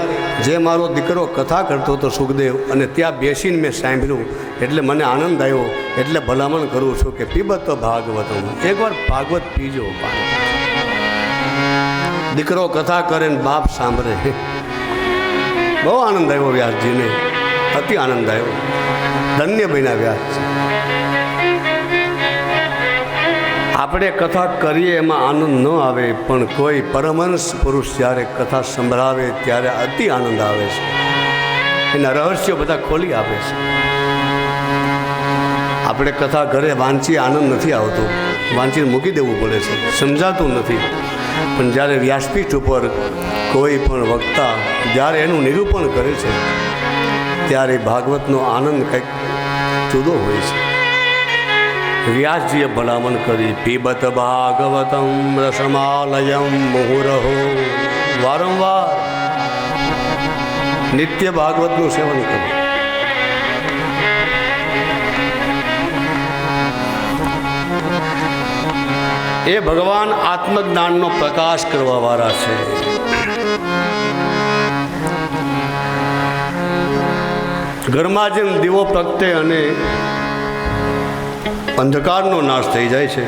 જે મારો દીકરો કથા કરતો હતો સુખદેવ, અને ત્યાં બેસીને મેં સાંભળ્યું એટલે મને આનંદ આવ્યો. એટલે ભલામણ કરું છું કે પીબત ભાગવતમ, એકવાર ભાગવત પીજો. દીકરો કથા કરે ને બાપ સાંભળે. બહુ આનંદ આવ્યો વ્યાસજીને, અતિ આનંદ આવ્યો. ધન્ય બન્યા વ્યાસજી. આપણે કથા કરીએ એમાં આનંદ ન આવે, પણ કોઈ પરમહંસ પુરુષ જ્યારે કથા સંભળાવે ત્યારે અતિ આનંદ આવે છે. એના રહસ્યો બધા ખોલી આપે છે. આપણે કથા ઘરે વાંચીએ આનંદ નથી આવતો, વાંચીને મૂકી દેવું પડે છે, સમજાતું નથી. પણ જ્યારે વ્યાસપીઠ ઉપર કોઈ પણ વક્તા જ્યારે એનું નિરૂપણ કરે છે ત્યારે ભાગવતનો આનંદ કંઈક જુદો હોય છે. વ્યાસજીએ ભલામણ કરી પીબત ભાગવતમ રસમાલયમ મુહુરહો. વારંવાર નિત્ય ભાગવતનું સેવન કરવું. એ ભગવાન આત્મજ્ઞાનનો પ્રકાશ કરવા વાળા છે. ઘરમાં જેમ દીવો પ્રગટે અને અંધકારનો નાશ થઈ જાય છે,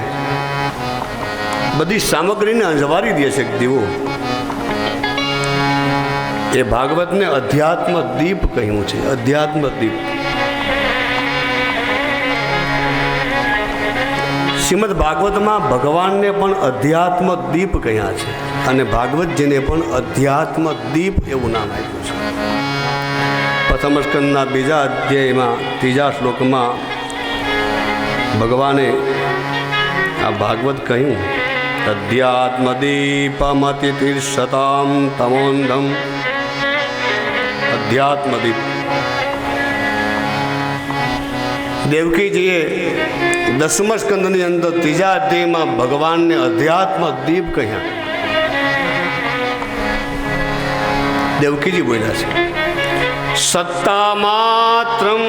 બધી સામગ્રીને અંજવારી દે છે દીવો. એ ભાગવતને અધ્યાત્મ દીપ કહ્યું છે. અધ્યાત્મ દીપ. શ્રીમદ ભાગવતમાં ભગવાનને પણ અધ્યાત્મ દીપ કહ્યા છે અને ભાગવતજીને પણ અધ્યાત્મ દીપ એવું નામ આપ્યું છે. પ્રથમ સ્કંદના બીજા અધ્યાયમાં ત્રીજા શ્લોકમાં ભગવાને આ ભાગવત કહ્યું, અધ્યાત્મ દીપમતિતિર્ષતામ તમોંધમ. અધ્યાત્મ દીપ. દેવકીજીએ દસમ સ્કંદની અંદર ત્રીજા અધ્યાયમાં ભગવાનને અધ્યાત્મ દીપ કહ્યા. દેવકીજી બોલ્યા છે, સત્તા માત્રમ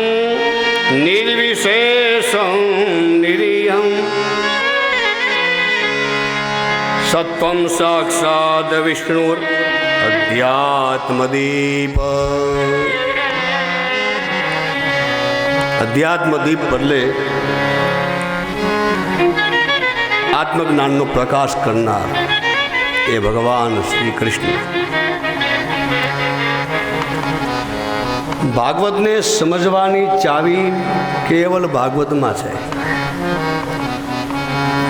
નિર્વિશેષમ નિરીહમ સત્વમ સાક્ષાદ વિષ્ણુર અધ્યાત્મદીપ. અધ્યાત્મદીપ બદલે આત્મજ્ઞાનનો પ્રકાશ કરનાર એ ભગવાન શ્રી કૃષ્ણ. ભાગવતને સમજવાની ચાવી કેવલ ભાગવતમાં છે.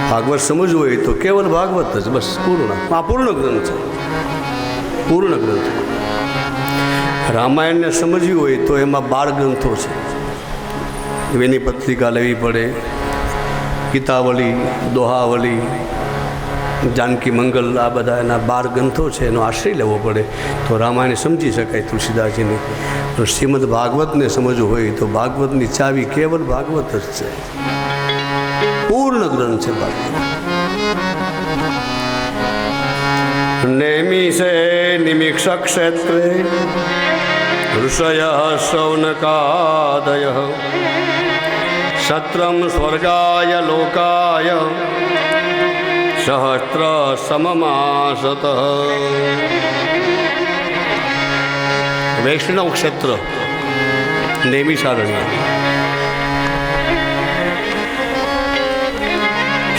ભાગવત સમજવું હોય તો કેવલ ભાગવત જ બસ, પૂર્ણ. આ પૂર્ણ ગ્રંથ છે, પૂર્ણ ગ્રંથ. રામાયણને સમજવું હોય તો એમાં 12 ગ્રંથો છે. એની પત્રિકા લેવી પડે, ગીતાવલી, દોહાવલી, જાનકી મંગલ, આ બધા એના 12 ગ્રંથો છે. એનો આશ્રય લેવો પડે તો રામાયણ સમજી શકાય તુલસીદાસજીની. પણ શ્રીમદ ભાગવતને સમજવું હોય તો ભાગવતની ચાવી કેવલ ભાગવત જ છે. પૂર્ણ ગ્રંથ છે ભાગવત. નેમિષે નિમિક્ષ ક્ષેત્રે ઋષય શૌનકાદય સત્રમ સ્વર્ગાય લોકાય સહસ્ત્ર સમમાસત. વૈષ્ણવ ક્ષેત્ર નૈમિષારણ્ય.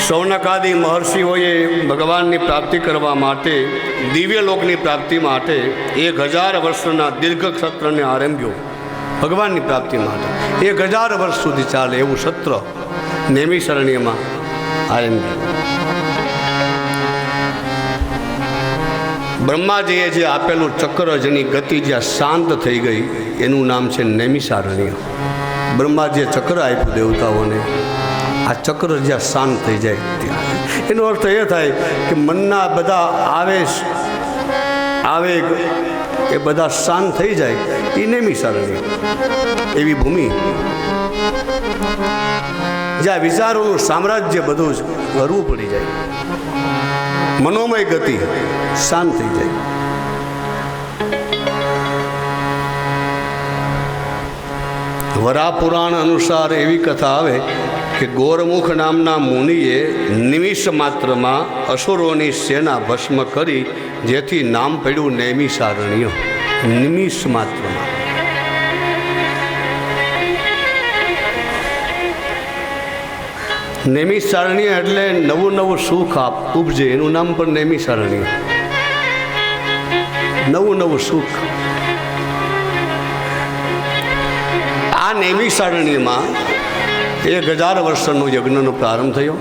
શૌનકાદિ મહર્ષિઓએ ભગવાનની પ્રાપ્તિ કરવા માટે, દિવ્ય લોકની પ્રાપ્તિ માટે 1000 વર્ષના દીર્ઘ સત્રને આરંભ્યો. ભગવાનની પ્રાપ્તિ માટે 1000 વર્ષ સુધી ચાલે એવું સત્ર નૈમિષારણ્યમાં આરંભ્યું. બ્રહ્માજીએ જે આપેલું ચક્ર, જેની ગતિ જ્યાં શાંત થઈ ગઈ, એનું નામ છે નૈમિષારણ્ય. બ્રહ્માજીએ ચક્ર આપ્યું દેવતાઓને. આ ચક્ર જ્યાં શાંત થઈ જાય ત્યાં, એનો અર્થ એ થાય કે મનના બધા આવેગ એ બધા શાંત થઈ જાય, એ નૈમિષારણ્ય. એવી ભૂમિ જ્યાં વિચારોનું સામ્રાજ્ય બધું જ હરવું પડી જાય, મનોમય ગતિ શાંત થઈ જાય. વરા પુરાણ અનુસાર એવી કથા આવે કે ગોરમુખ નામના મુનિએ નિમિષ માત્રમાં અસુરોની સેના ભસ્મ કરી, જેથી નામ પડ્યું નૈમિષારણ્ય. નિમિષ માત્રમાં. નૈમિષારણ્ય એટલે નવું નવું સુખ ઉપજે, એનું નામ પણ નૈમિષારણ્ય. નવું નવું સુખ. આ નૈમિષારણ્યમાં 1000 વર્ષનો યજ્ઞનો પ્રારંભ થયો.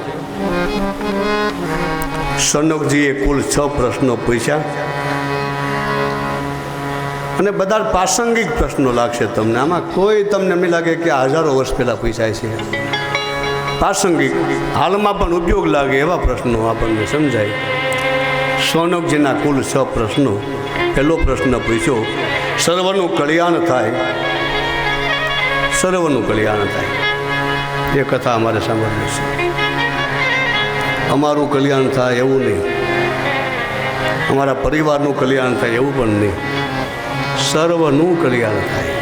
શૌનકજીએ કુલ 6 પ્રશ્નો પૂછ્યા અને બધા પ્રાસંગિક પ્રશ્નો લાગશે તમને. આમાં કોઈ તમને નહીં લાગે કે હજારો વર્ષ પહેલાં પૂછાય છે. પ્રાસંગિક, હાલમાં પણ ઉપયોગ લાગે એવા પ્રશ્નો આપણને સમજાય. શૌનકજીના કુલ 6 પ્રશ્નો. પહેલો પ્રશ્ન પૂછ્યો, સર્વનું કલ્યાણ થાય, સર્વનું કલ્યાણ થાય. એ કથા અમારે સાંભળવી છે. અમારું કલ્યાણ થાય એવું નહીં, અમારા પરિવારનું કલ્યાણ થાય એવું પણ નહીં, સર્વનું કલ્યાણ થાય.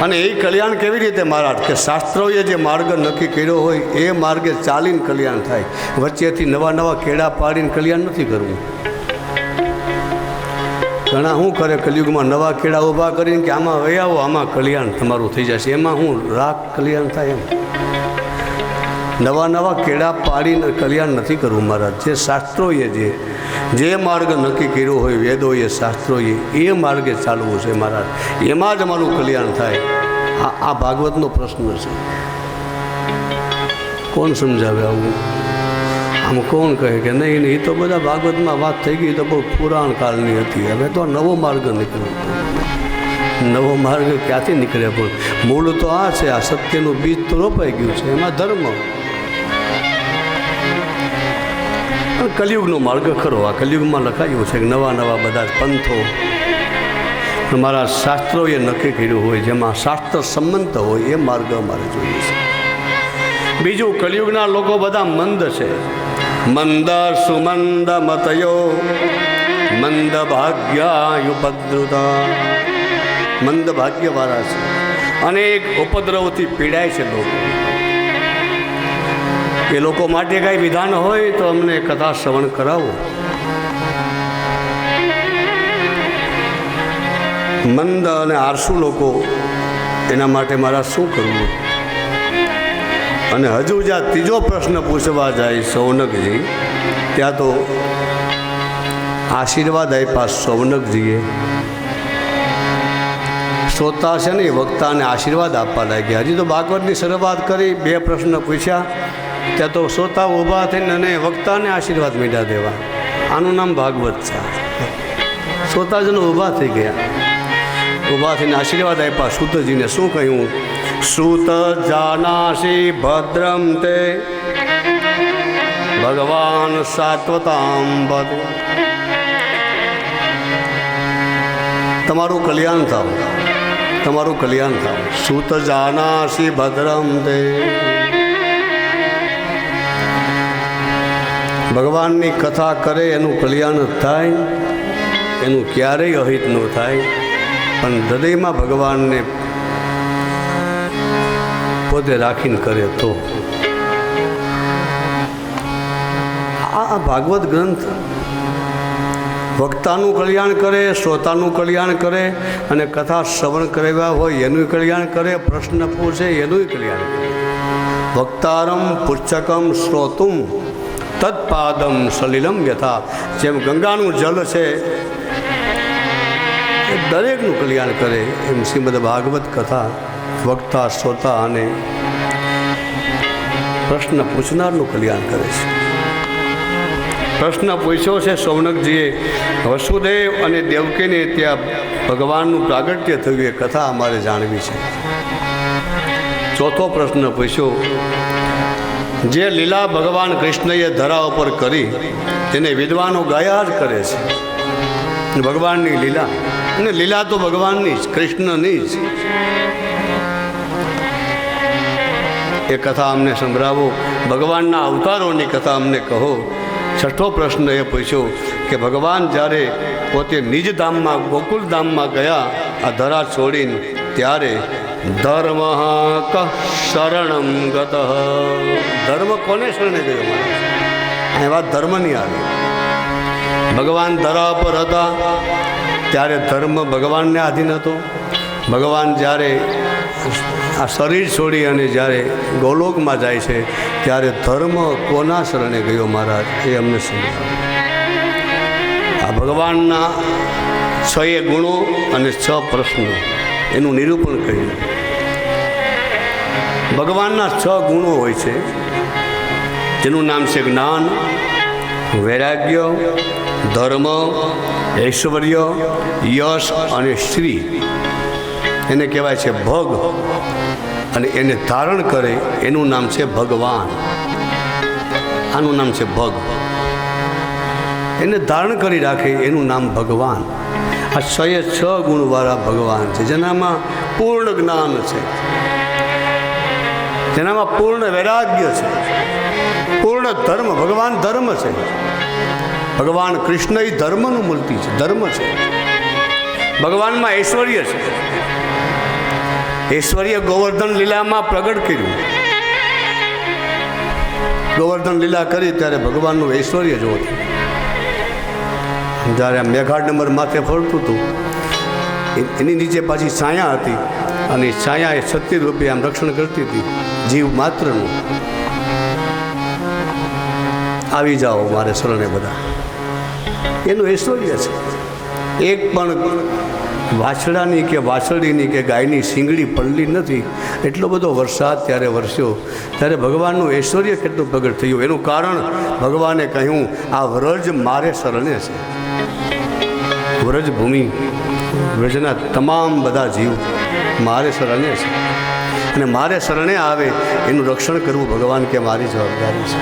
અને એ કલ્યાણ કેવી રીતે મહારાજ? કે શાસ્ત્રોએ જે માર્ગ નક્કી કર્યો હોય એ માર્ગે ચાલીને કલ્યાણ થાય. વચ્ચેથી નવા નવા કેળા પાડીને કલ્યાણ નથી કરવું. ઘણા શું કરે કલયુગમાં, નવા કેળા ઊભા કરીને કે આમાં વહી આવો, આમાં કલ્યાણ તમારું થઈ જશે. એમાં હું રાખ કલ્યાણ થાય એમ. નવા નવા કેળા પાડીને કલ્યાણ નથી કરવું મહારાજ. જે શાસ્ત્રોએ જે માર્ગ નક્કી કર્યો હોય, વેદોએ શાસ્ત્રોએ, એ માર્ગે ચાલવું છે મહારાજ. એમાં જ અમારું કલ્યાણ થાય. આ ભાગવતનો પ્રશ્ન છે. કોણ સમજાવે આવું? આમ કોણ કહે કે નહીં એ તો બધા ભાગવતમાં વાત થઈ ગઈ, તો બહુ પુરાણ કાળની હતી. હવે તો નવો માર્ગ નીકળ્યો. નવો માર્ગ ક્યાંથી નીકળે? પણ મૂળ તો આ છે. આ સત્યનું બીજ તો રોપાઈ ગયું છે. એમાં ધર્મ અને કલિયુગનો માર્ગ ખરો. આ કલિયુગમાં લખાયું છે કે નવા નવા બધા પંથો મારા શાસ્ત્રોએ નક્કી કર્યું હોય, જેમાં શાસ્ત્ર સંમત હોય એ માર્ગ અમારે જોઈએ છે. બીજું, કલિયુગના લોકો બધા મંદ છે. મંદ સુમંદ મતયો મંદ ભાગ્યાયુપદ્રુતા. મંદ ભાગ્યવાળા છે. અનેક ઉપદ્રવથી પીડાય છે લોકો. એ લોકો માટે કાંઈ વિધાન હોય તો અમને કથા શ્રવણ કરાવો. મંદ અને આળસુ લોકો, એના માટે મારા શું કરવું? અને હજુ જ્યાં ત્રીજો પ્રશ્ન પૂછવા જાય સૌનકજી, ત્યાં તો આશીર્વાદ આપ્યા સૌનકજીએ. શ્રોતા છે ને એ વક્તાને આશીર્વાદ આપવા લાગ્યા. હજી તો ભાગવતની શરૂઆત કરી, 2 પ્રશ્ન પૂછ્યા, ત્યાં તો શ્રોતા ઊભા થઈને અને વક્તાને આશીર્વાદ મીઠા દેવા. આનું નામ ભાગવત છે. શ્રોતાજનો ઊભા થઈ ગયા. ઊભા થઈને આશીર્વાદ આપ્યા. સૂતજીને શું કહ્યું? સૂત જાનાસી ભદ્રમ તે ભગવાન સાત્વતામ બદ. તમારું કલ્યાણ થાવ, તમારું કલ્યાણ થાવ. સૂત જાનાસી ભદ્રમ તે. ભગવાનની કથા કરે એનું કલ્યાણ થાય, એનું ક્યારેય અહિત ન થાય. પણ હૃદયમાં ભગવાનને પોતે રાખીને કરે તો. આ ભાગવત ગ્રંથ વક્તાનું કલ્યાણ કરે, શ્રોતાનું કલ્યાણ કરે, અને કથા શ્રવણ કરેવા હોય એનું કલ્યાણ કરે, પ્રશ્ન પૂછે એનું કલ્યાણ કરે. વક્તારમ પુચ્છકમ શ્રોતુમ તત્પાદમ સલિલમ યથા. જેમ ગંગાનું જલ છે એ દરેકનું કલ્યાણ કરે, એમ શ્રીમદ ભાગવત કથા વક્તા, શ્રોતા અને પ્રશ્ન પૂછનારનું કલ્યાણ કરે છે. પ્રશ્ન પૂછ્યો છે સૌનકજીએ. વસુદેવ અને દેવકીને ત્યાં ભગવાનનું પ્રાગટ્ય થયું, એ કથા અમારે જાણવી છે. ચોથો પ્રશ્ન પૂછ્યો, જે લીલા ભગવાન કૃષ્ણએ ધરા ઉપર કરી તેને વિદ્વાનો ગાયા જ કરે છે. ભગવાનની લીલા, અને લીલા તો ભગવાનની જ, કૃષ્ણની જ. એ કથા અમને સંભળાવો. ભગવાનના અવતારોની કથા અમને કહો. છઠ્ઠો પ્રશ્ન એ પૂછ્યો કે ભગવાન જ્યારે પોતે નિજ ધામમાં, ગોકુલ ધામમાં ગયા આ ધરા છોડીને, ત્યારે ધર્મ ક શરણમ ગત. ધર્મ કોને શરણે ગયો? મારે એ વાત ધર્મની આવી. ભગવાન ધરા પર હતા ત્યારે ધર્મ ભગવાનને આધીન હતો. ભગવાન જ્યારે આ શરીર છોડી અને જ્યારે ગોલોકમાં જાય છે ત્યારે ધર્મ કોના શરણે ગયો મહારાજ? એ અમને સમજાવો. આ ભગવાનના 6 ગુણો અને 6 પ્રશ્નો, એનું નિરૂપણ કર્યું. ભગવાનના 6 ગુણો હોય છે, જેનું નામ છે જ્ઞાન, વૈરાગ્ય, ધર્મ, ઐશ્વર્ય, યશ અને શ્રી. એને કહેવાય છે ભગ. અને એને ધારણ કરે એનું નામ છે ભગવાન. આનું નામ છે ભગ. એને ધારણ કરી રાખે એનું નામ ભગવાન. આ 6 ગુણવાળા ભગવાન છે, જેનામાં પૂર્ણ જ્ઞાન છે, જેનામાં પૂર્ણ વૈરાગ્ય છે, પૂર્ણ ધર્મ. ભગવાન ધર્મ છે. ભગવાન કૃષ્ણ એ ધર્મનું મૂર્તિ છે, ધર્મ છે. ભગવાનમાં ઐશ્વર્ય છે. ઐશ્વર્ય ગોવર્ધન લીલામાં પ્રગટ કર્યું. ગોવર્ધન લીલા કરી ત્યારે ભગવાનનું ઐશ્વર્ય જોતું. જ્યારે આ મેઘાડ નંબર માથે ફરતું હતું, એની નીચે પાછી છાયા હતી, અને છાયા એ 36 રૂપિયા આમ રક્ષણ કરતી હતી જીવ માત્રનું. આવી જાઓ મારે શરણે બધા. એનું ઐશ્વર્ય છે. એક પણ વાછડાની કે વાછરડીની કે ગાયની શીંગડી પડલી નથી. એટલો બધો વરસાદ ત્યારે વરસ્યો, ત્યારે ભગવાનનું ઐશ્વર્ય કેટલું પ્રગટ થયું. એનું કારણ ભગવાને કહ્યું આ વ્રજ મારે શરણે છે. વ્રજ ભૂમિ, વ્રજના તમામ બધા જીવ મારે શરણે છે, અને મારે શરણે આવે એનું રક્ષણ કરવું ભગવાન કે મારી જવાબદારી છે.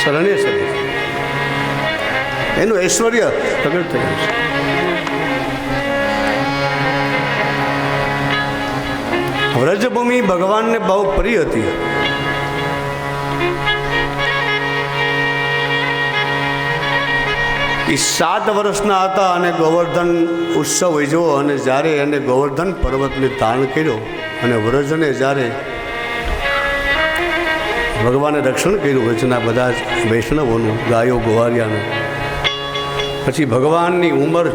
શરણે છે એનું ઐશ્વર્ય પ્રગટ થયું છે. વ્રજભૂમિ ભગવાનને બહુ પ્રિય હતી. એ 7 વર્ષના હતા અને ગોવર્ધન ઉત્સવ ઉજવ્યો, અને જ્યારે એને ગોવર્ધન પર્વતને ધારણ કર્યો અને વ્રજને જ્યારે ભગવાને રક્ષણ કર્યું વ્રજના બધા જ વૈષ્ણવોનું, ગાયો ગોવારિયાનું, પછી ભગવાનની ઉંમર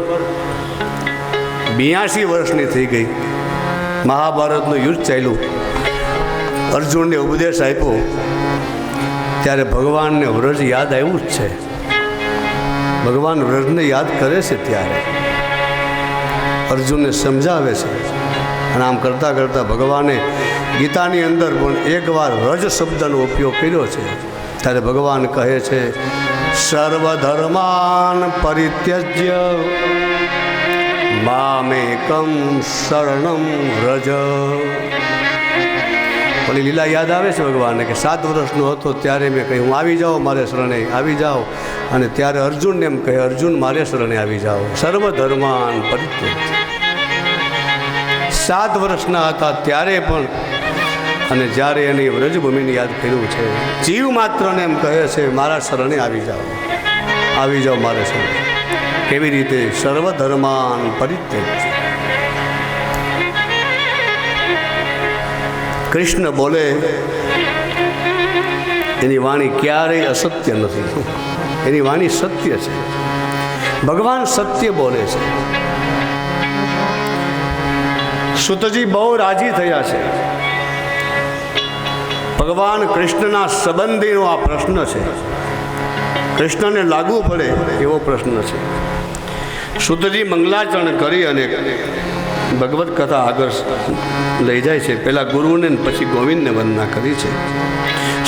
82 વર્ષની થઈ ગઈ. મહાભારતનું યુદ્ધ ચાલ્યું, અર્જુનને ઉપદેશ આપ્યો, ત્યારે ભગવાનને વ્રજ યાદ આવ્યું જ છે. ભગવાન વ્રજને યાદ કરે છે, ત્યારે અર્જુનને સમજાવે છે. અને આમ કરતાં કરતાં ભગવાને ગીતાની અંદર પણ એકવાર વ્રજ શબ્દનો ઉપયોગ કર્યો છે. ત્યારે ભગવાન કહે છે સર્વધર્માન પરિત્યજ્ય મામેકમ શરણમ વ્રજ. પેલી લીલા યાદ આવે છે ભગવાનને કે 7 વર્ષનો હતો ત્યારે મેં કહ્યું આવી જાઓ મારે શરણે, આવી જાઓ. અને ત્યારે અર્જુનને એમ કહે અર્જુન મારે શરણે આવી જાઓ. સર્વધર્માન પરિત્યજ્ય. 7 વર્ષના હતા ત્યારે પણ, અને જ્યારે એની વ્રજભૂમિને યાદ કર્યું છે, જીવ માત્રને એમ કહે છે મારા શરણે આવી જાઓ, આવી જાઓ મારે શરણે. કેવી રીતે? સર્વધર્માન પરિત્યજ્ય. કૃષ્ણ બોલે એની વાણી ક્યારેય અસત્ય નથી, એની વાણી સત્ય છે. ભગવાન સત્ય બોલે છે. સુતજી બહુ રાજી થયા છે. ભગવાન કૃષ્ણના સંબંધીનો આ પ્રશ્ન છે, કૃષ્ણને લાગુ પડે એવો પ્રશ્ન છે. સુતજી મંગલાચરણ કરી અને ભગવત કથા આગળ લઈ જાય છે. પહેલાં ગુરુને પછી ગોવિંદને વંદના કરી છે.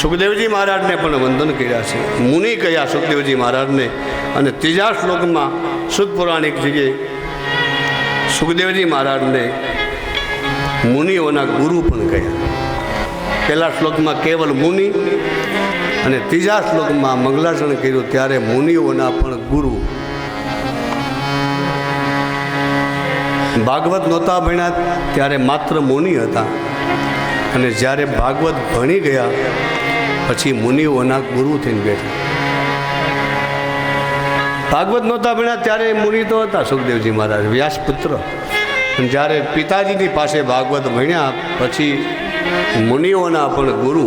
સુખદેવજી મહારાજને પણ વંદન કર્યા છે. મુનિ કહ્યા સુખદેવજી મહારાજને, અને 3જા શ્લોકમાં સુત પુરાણિકજીએ સુખદેવજી મહારાજને મુનિઓના ગુરુ પણ કહ્યા. પહેલા શ્લોકમાં કેવલ મુનિ, અને 3જા શ્લોકમાં મંગલાચરણ કર્યું ત્યારે મુનિઓના પણ ગુરુ. ભાગવત નહોતા ભણ્યા ત્યારે માત્ર મુનિ હતા, અને જ્યારે ભાગવત ભણી ગયા પછી મુનિઓના ગુરુ થઈને બેઠા. ભાગવત નહોતા ભણ્યા ત્યારે મુનિ તો હતા સુખદેવજી મહારાજ, વ્યાસપુત્ર. જ્યારે પિતાજીની પાસે ભાગવત ભણ્યા પછી મુનિઓના પણ ગુરુ.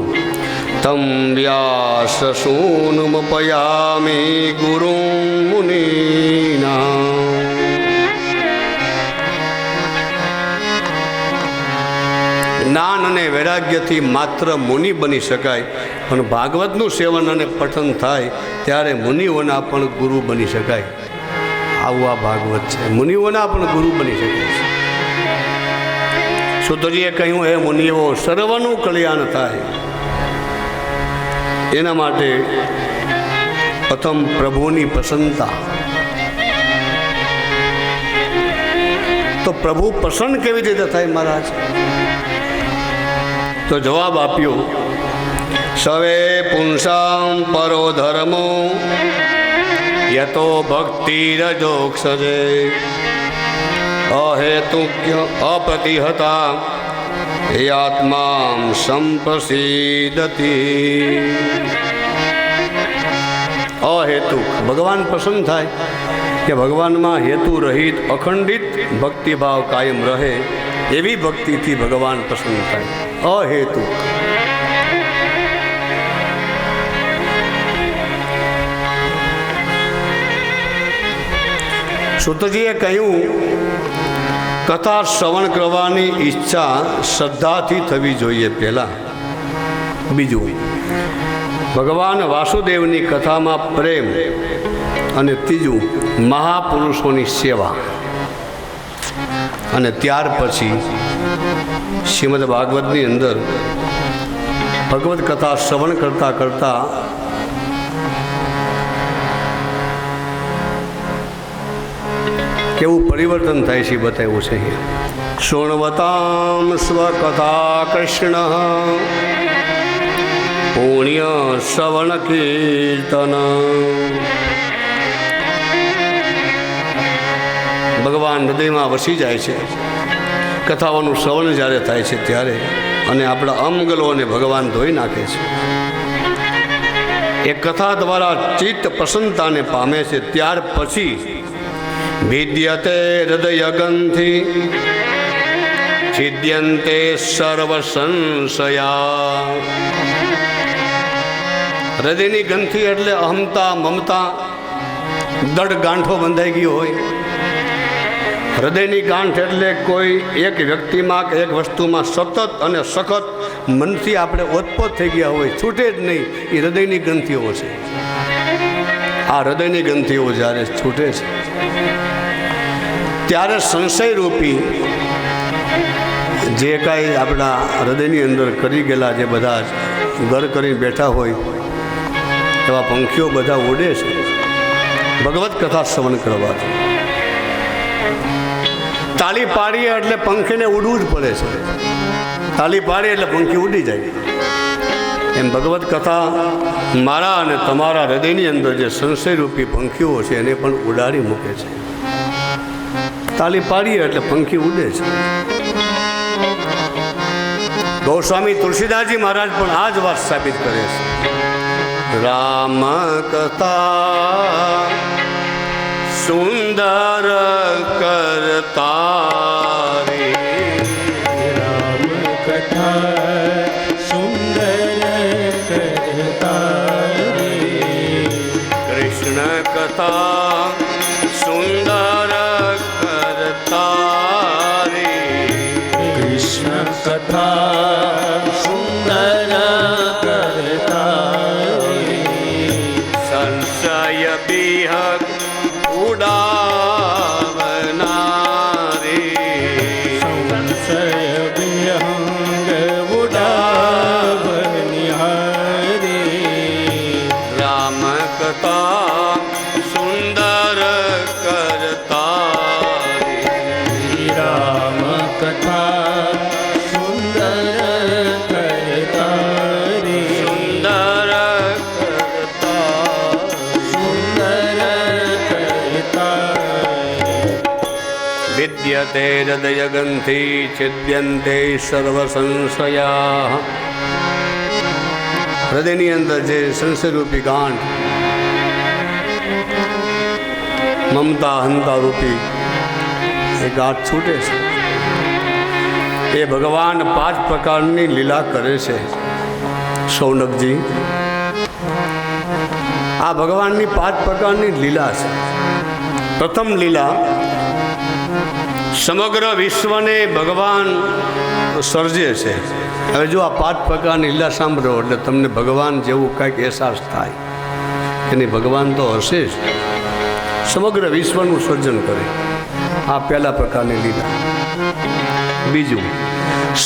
તમ વ્યાસ સૂનુમપયામિ ગુરુ મુનિના. જ્ઞાન અને વૈરાગ્યથી માત્ર મુનિ બની શકાય, પણ ભાગવતનું સેવન અને પઠન થાય ત્યારે મુનિઓના પણ ગુરુ બની શકાય. આવું આ ભાગવત છે, મુનિઓના પણ ગુરુ બની શકાય છે. સુતજીએ કહ્યું હે મુનિઓ, સર્વનું કલ્યાણ થાય એના માટે પ્રથમ પ્રભુની પ્રસન્નતા. તો પ્રભુ પ્રસન્ન કેવી રીતે થાય મહારાજ? તો જવાબ આપ્યો સવે પુંસામ પરો ધર્મો યતો ભક્તિરજોક્ષજે અહેતુક્ય અપ્રતિહતા હે આત્મામ સંપ્રસિદ્ધતી. અહેતુક ભગવાન પ્રસન્ન થાય કે ભગવાનમાં હેતુ રહિત અખંડિત ભક્તિભાવ કાયમ રહે એવી ભક્તિથી ભગવાન પ્રસન્ન થાય. અહેતુક. સુતજીએ કહ્યું કથા શ્રવણ કરવાની ઈચ્છા શ્રદ્ધાથી થવી જોઈએ પહેલાં. બીજું ભગવાન વાસુદેવની કથામાં પ્રેમ અને ત્રીજું મહાપુરુષોની સેવા. અને ત્યાર પછી શ્રીમદ ભાગવતની અંદર ભગવત કથા શ્રવણ કરતા કરતા કેવું પરિવર્તન થાય છે બતાવ્યું છે. શૃણવતામ સ્વકથા કૃષ્ણ પુણ્ય શ્રવણ કીર્તન. ભગવાન હૃદયમાં વસી જાય છે કથાઓનું શ્રવણ જ્યારે થાય છે ત્યારે, અને આપણા અમંગલોને ભગવાન ધોઈ નાખે છે. એ કથા દ્વારા ચિત્ત પ્રસન્નતાને પામે છે. ત્યાર પછી વિદ્યતે હૃદયગંથી છિદ્યંતે સર્વ સંશયા. હૃદયની ગંથી એટલે અહમતા મમતા, દડ ગાંઠો બંધાઈ ગયો હોય. હૃદયની ગાંઠ એટલે કોઈ એક વ્યક્તિમાં કે એક વસ્તુમાં સતત અને સખત મનથી આપણે ઓતપોત થઈ ગયા હોય, છૂટે જ નહીં. એ હૃદયની ગ્રંથિઓ છે. આ હૃદયની ગ્રંથિઓ જ્યારે છૂટે છે ત્યારે સંશયરૂપી જે કાંઈ આપણા હૃદયની અંદર કરી ગયેલા જે બધા ઘર કરીને બેઠા હોય એવા પંખીઓ બધા ઉડે છે ભગવત કથા શ્રવણ કરવાથી. તાળી પાડીએ એટલે પંખીને ઉડવું જ પડે છે. તાળી પાડીએ એટલે પંખી ઉડી જાય. એમ ભગવત કથા મારા અને તમારા હૃદયની અંદર જે સંશયરૂપી પંખીઓ છે એને પણ ઉડાડી મૂકે છે. તાળી પાડીએ એટલે પંખી ઉડે છે. ગોસ્વામી તુલસીદાસજી મહારાજ પણ આ જ વાત સ્થાપિત કરે છે. રામ કથા સુંદર કરતા રે. રામ કથા સુંદર કરતા રે. કૃષ્ણ કથા સુંદર કરતા રે. કૃષ્ણ કથા સુંદર કરતા રે. સંશય વિહગ ઉડાવનારે. સંશય વિહંગ ઉડાવનિહારે. રામ કથા સુંદર કરતા રે. રામ કથા સુંદર કરતા રે. સુંદર કરતા સુંદર કરતા રે. વિદ્યતે હૃદયગંથી છિદ્યંતે સર્વ સંશયા. હૃદયની અંદર જે સંશયરૂપી ગાંઠ, મમતા હંતા રૂપી એ ગાંઠ છૂટે છે. એ ભગવાન 5 પ્રકારની લીલા કરે છે. શૌનકજી, આ ભગવાનની 5 પ્રકારની લીલા છે. પ્રથમ લીલા, સમગ્ર વિશ્વને ભગવાન સર્જે છે. હવે જો આ 5 પ્રકારની લીલા સાંભળો એટલે તમને ભગવાન જેવું કંઈક અહેસાસ થાય કે નહીં, ભગવાન તો હશે જ. સમગ્ર વિશ્વનું સર્જન કરે, આ પહેલા પ્રકારની લીલા. બીજું,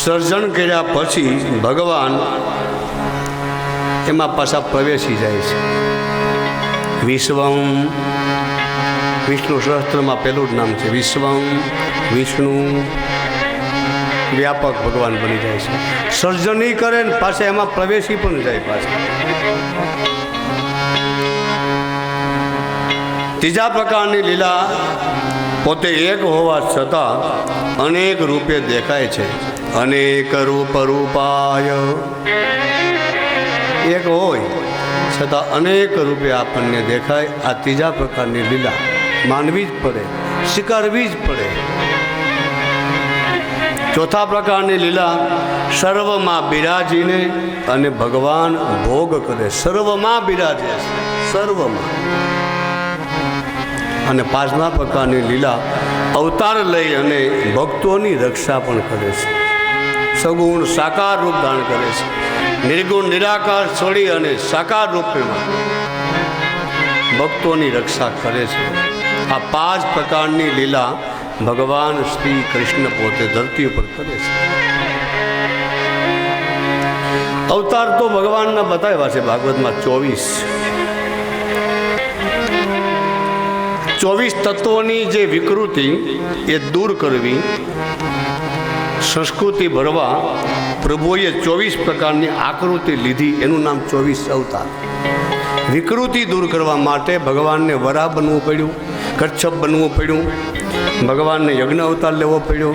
સર્જન કર્યા પછી ભગવાન એમાં પાછા પ્રવેશી જાય છે. વિશ્વમ, વિષ્ણુ સહસ્ત્રમાં પહેલું જ નામ છે વિશ્વમ. વિષ્ણુ વ્યાપક ભગવાન બની જાય છે. સર્જની કરે ને પાછા એમાં પ્રવેશી પણ જાય પાછા. ત્રીજા પ્રકારની લીલા, પોતે એક હોવા છતાં અનેક રૂપે દેખાય છે. અનેક રૂપ રૂપાય. એક હોય છતાં અનેક રૂપે આપણને દેખાય. આ ત્રીજા પ્રકારની લીલા માનવી જ પડે, સ્વીકારવી જ પડે. ચોથા પ્રકારની લીલા, સર્વમાં બિરાજીને અને ભગવાન ભોગ કરે. સર્વમાં બિરાજે છે, સર્વમાં. અને 5મા પ્રકારની લીલા, અવતાર લઈ અને ભક્તોની રક્ષા પણ કરે છે. સગુણ સાકાર રૂપ ધારણ કરે છે. નિર્ગુણ નિરાકાર છોડી અને સાકાર રૂપમાં ભક્તોની રક્ષા કરે છે. આ 5 પ્રકારની લીલા ભગવાન શ્રી કૃષ્ણ પોતે ધરતી ઉપર કરે છે. અવતાર તો ભગવાનના બતાવ્યા છે ભાગવતમાં 24 તત્વોની જે વિકૃતિ એ દૂર કરવી, સંસ્કૃતિ ભરવા પ્રભુએ 24 પ્રકારની આકૃતિ લીધી. એનું નામ 24 અવતાર. વિકૃતિ દૂર કરવા માટે ભગવાનને વરાહ બનવું પડ્યું, કચ્છપ બનવું પડ્યું, ભગવાનને યજ્ઞ અવતાર લેવો પડ્યો,